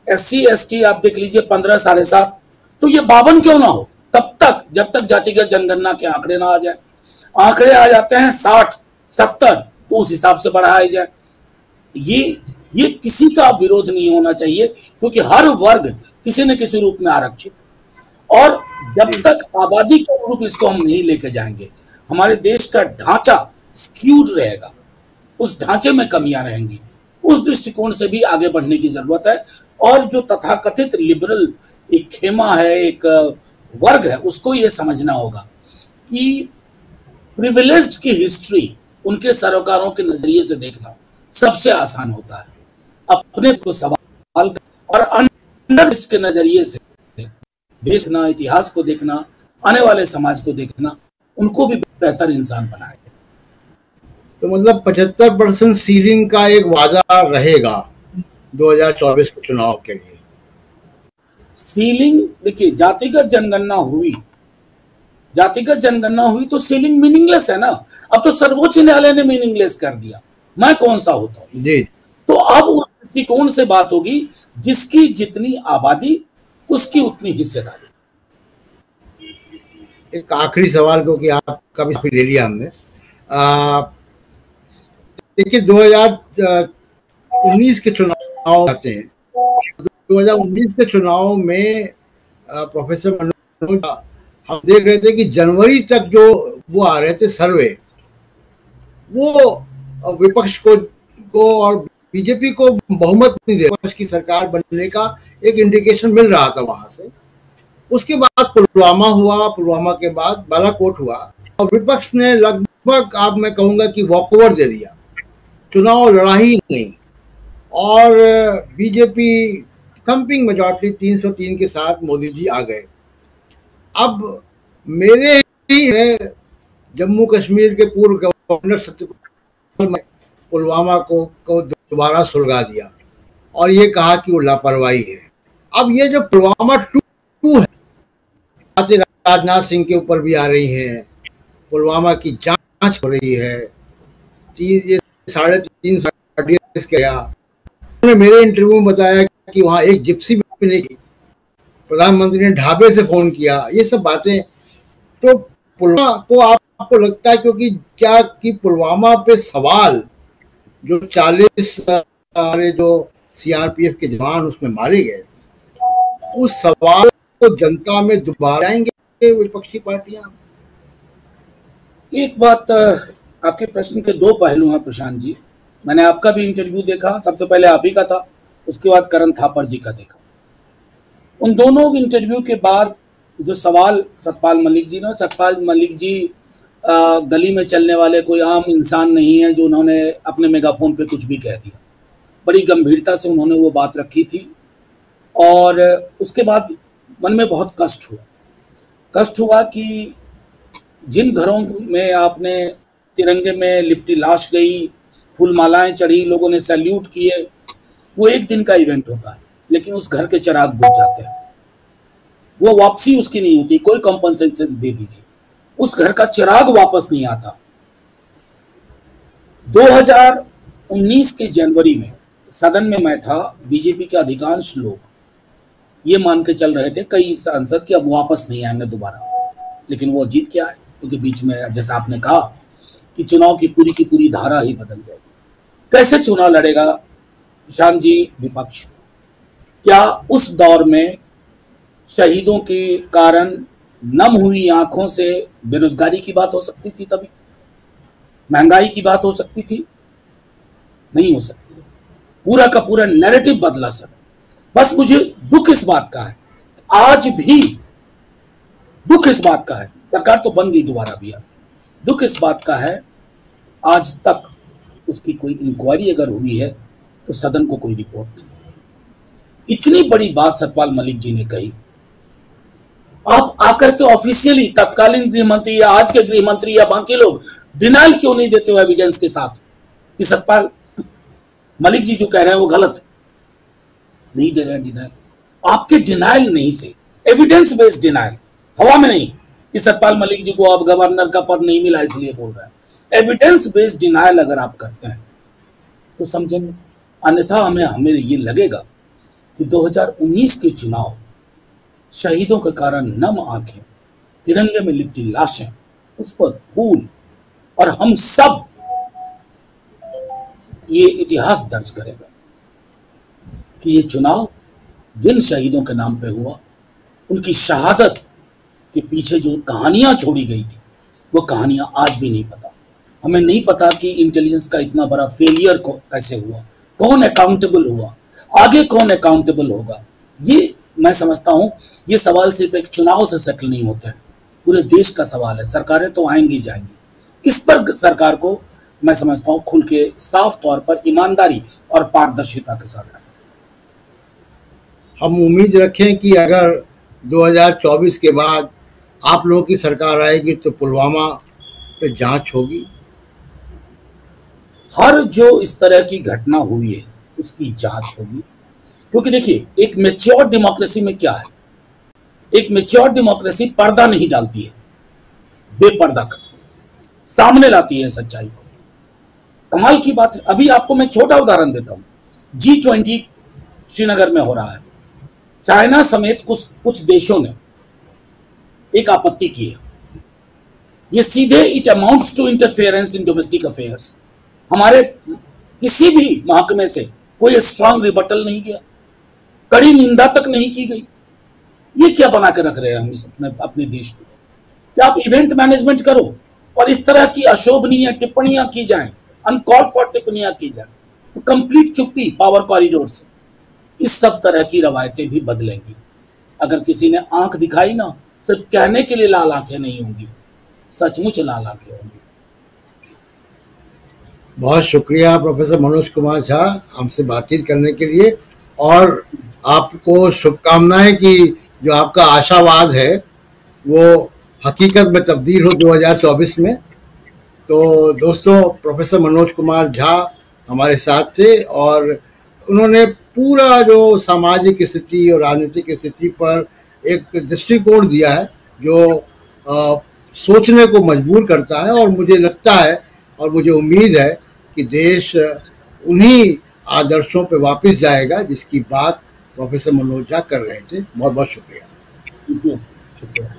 SC ST आप देख लीजिए 15, 7.5, तो ये 52 क्यों ना हो तब तक, जब तक जातिगत जनगणना के आंकड़े ना आ जाए। आंकड़े आ जाते हैं 60, 70, तो उस हिसाब से बढ़ाया जाए। ये किसी का विरोध नहीं होना चाहिए, क्योंकि हर वर्ग किसी न किसी रूप में आरक्षित, और जब तक आबादी के अनुरूप इसको हम नहीं लेके जाएंगे, हमारे देश का ढांचा स्क्यूड रहेगा, उस ढांचे में कमियां रहेंगी। उस दृष्टिकोण से भी आगे बढ़ने की जरूरत है। और जो तथाकथित लिबरल एक खेमा है, एक वर्ग है, उसको ये समझना होगा कि प्रिविलेज्ड की हिस्ट्री उनके सरोकारों के नजरिए से देखना सबसे आसान होता है। अपने को सवाल और अंडर के नजरिए से देखना, इतिहास को देखना, आने वाले समाज को देखना, उनको भी बेहतर इंसान बनाएगा। तो मतलब 75% सीलिंग का एक वादा रहेगा 2024 के चुनाव के लिए। सीलिंग देखिए, जातिगत जनगणना हुई तो सीलिंग मीनिंगलेस है ना। अब तो सर्वोच्च न्यायालय ने मीनिंगलेस कर दिया, मैं कौन सा होता हूं जी। तो अब उस दृष्टिकोण से बात होगी, जिसकी जितनी आबादी उसकी उतनी हिस्सेदारी। एक आखिरी सवाल, क्योंकि आपका भी ले लिया हमने। देखिए 2019 के चुनाव आते हैं, 2019 के चुनाव में प्रोफेसर मनोज, हम देख रहे थे कि जनवरी तक जो वो आ रहे थे सर्वे, वो विपक्ष को और बीजेपी को बहुमत नहीं दे, विपक्ष की सरकार बनने का एक इंडिकेशन मिल रहा था वहां से। उसके बाद पुलवामा हुआ, पुलवामा के बाद बालाकोट हुआ, और विपक्ष ने लगभग, आप मैं कहूंगा कि वॉकओवर दे दिया, चुनाव लड़ा ही नहीं। और बीजेपी थम्पिंग मेजॉरिटी 303 के साथ मोदी जी आ गए। अब मेरे ही है जम्मू कश्मीर के पूर्व गवर्नर सत्यपाल ने पुलवामा को दोबारा सुलगा दिया और ये कहा कि वो लापरवाही है। अब ये जो पुलवामा 2 है, राजनाथ सिंह के ऊपर भी आ रही हैं, पुलवामा की जांच हो रही है, ये 350 किया। उन्होंने मेरे इंटरव्यू में बताया कि वहाँ एक जिप्सी भी नहीं की, प्रधानमंत्री ने ढाबे से फोन किया, ये सब बातें। तो पुलवामा को आपको लगता है क्योंकि क्या कि पुलवामा पे सवाल जो 40 जो सीआरपीएफ के जवान उसमें मारे गए, उस सवाल को जनता में दोबारा आएंगे विपक्षी पार्टियां? एक बात, आपके प्रश्न के दो पहलू हैं प्रशांत जी। मैंने आपका भी इंटरव्यू देखा, सबसे पहले आप ही का था, उसके बाद करण थापर जी का देखा। उन दोनों इंटरव्यू के बाद जो सवाल सतपाल मलिक जी ने, सतपाल मलिक जी गली में चलने वाले कोई आम इंसान नहीं है जो उन्होंने अपने मेगाफोन पे कुछ भी कह दिया। बड़ी गंभीरता से उन्होंने वो बात रखी थी और उसके बाद मन में बहुत कष्ट हुआ कि जिन घरों में आपने तिरंगे में लिपटी लाश गई, फूल मालाएं चढ़ी, लोगों ने सैल्यूट किए, वो एक दिन का इवेंट होता है, लेकिन उस घर के चिराग बुझ जाते हैं। वो वापसी उसकी नहीं होती, कोई कॉम्पनसेशन दे दीजिए, उस घर का चिराग वापस नहीं आता। 2019 के जनवरी में सदन में मैं था, बीजेपी के अधिकांश लोग ये मान के चल रहे थे, कई सांसद, कि अब वापस नहीं आएंगे दोबारा, लेकिन वो जीत क्या है, क्योंकि बीच में जैसा आपने कहा कि चुनाव की पूरी धारा ही बदल जाएगी। कैसे चुनाव लड़ेगा प्रशांत जी विपक्ष? क्या उस दौर में शहीदों के कारण नम हुई आंखों से बेरोजगारी की बात हो सकती थी? तभी महंगाई की बात हो सकती थी? नहीं हो सकती। पूरा का पूरा नैरेटिव बदला सर। बस मुझे दुख इस बात का है, आज भी दुख इस बात का है, सरकार तो बन गई दोबारा भी, दुख इस बात का है आज तक उसकी कोई इंक्वायरी अगर हुई है तो सदन को कोई रिपोर्ट नहीं। इतनी बड़ी बात सतपाल मलिक जी ने कही, आप आकर के ऑफिशियली तत्कालीन गृह मंत्री या आज के गृह मंत्री या बाकी लोग डिनाइल क्यों नहीं देते हो एविडेंस के साथ कि सतपाल मलिक जी जो कह रहे हैं वो गलत? नहीं दे रहे हैं डिनाइल। आपके डिनाइल नहीं से एविडेंस बेस्ड डिनाइल, हवा में नहीं कि सतपाल मलिक जी को अब गवर्नर का पद नहीं मिला इसलिए बोल रहे हैं। एविडेंस बेस्ड डिनाइल अगर आप करते हैं तो समझेंगे, अन्यथा हमें ये लगेगा कि 2019 के चुनाव शहीदों के कारण नम आंखें, तिरंगे में लिपटी लाशें, उस पर फूल, और हम सब ये इतिहास दर्ज करेगा कि ये चुनाव जिन शहीदों के नाम पे हुआ, उनकी शहादत के पीछे जो कहानियां छोड़ी गई थी वो कहानियां आज भी नहीं पता। हमें नहीं पता कि इंटेलिजेंस का इतना बड़ा फेलियर कैसे हुआ, कौन अकाउंटेबल हुआ, आगे कौन अकाउंटेबल होगा। ये मैं समझता हूं ये सवाल सिर्फ एक चुनाव से सेटल नहीं होते हैं, पूरे देश का सवाल है। सरकारें तो आएंगी जाएंगी, इस पर सरकार को मैं समझता हूं खुल के साफ तौर पर ईमानदारी और पारदर्शिता के साथ रहना चाहिए। हम उम्मीद रखें कि अगर 2024 के बाद आप लोगों की सरकार आएगी तो पुलवामा पे जांच होगी। हर जो इस तरह की घटना हुई है उसकी जांच होगी, क्योंकि देखिए एक मैच्योर डेमोक्रेसी में क्या है, एक मैच्योर डेमोक्रेसी पर्दा नहीं डालती है, बेपर्दा कर सामने लाती है सच्चाई को। कमाल की बात है, अभी आपको मैं छोटा उदाहरण देता हूं, G20 श्रीनगर में हो रहा है, चाइना समेत कुछ देशों ने एक आपत्ति की है। ये सीधे it amounts to interference in domestic affairs. हमारे किसी भी महकमे से कोई स्ट्रांग रिबटल नहीं किया, कड़ी निंदा तक नहीं की गई। ये क्या बना के रख रहे हैं हम अपने देश को? क्या आप इवेंट मैनेजमेंट करो और इस तरह की अशोभनीय टिप्पणियां की जाएं, अनकॉल फॉर टिप्पणियां की जाएं, तो कंप्लीट चुप्पी पावर कॉरिडोर से। इस सब तरह की रवायतें भी बदलेंगी। अगर किसी ने आंख दिखाई ना, सिर्फ कहने के लिए लाल आंखें नहीं होंगी, सचमुच लाल आंखें होंगी। बहुत शुक्रिया प्रोफेसर मनोज कुमार झा हमसे बातचीत करने के लिए। और आपको शुभकामनाएं कि जो आपका आशावाद है वो हकीकत में तब्दील हो 2024 में। तो दोस्तों, प्रोफेसर मनोज कुमार झा हमारे साथ थे और उन्होंने पूरा जो सामाजिक स्थिति और राजनीतिक स्थिति पर एक दृष्टिकोण दिया है जो सोचने को मजबूर करता है। और मुझे लगता है और मुझे उम्मीद है कि देश उन्हीं आदर्शों पर वापस जाएगा जिसकी बात प्रोफेसर मनोज झा कर रहे थे। बहुत बहुत शुक्रिया। शुक्रिया।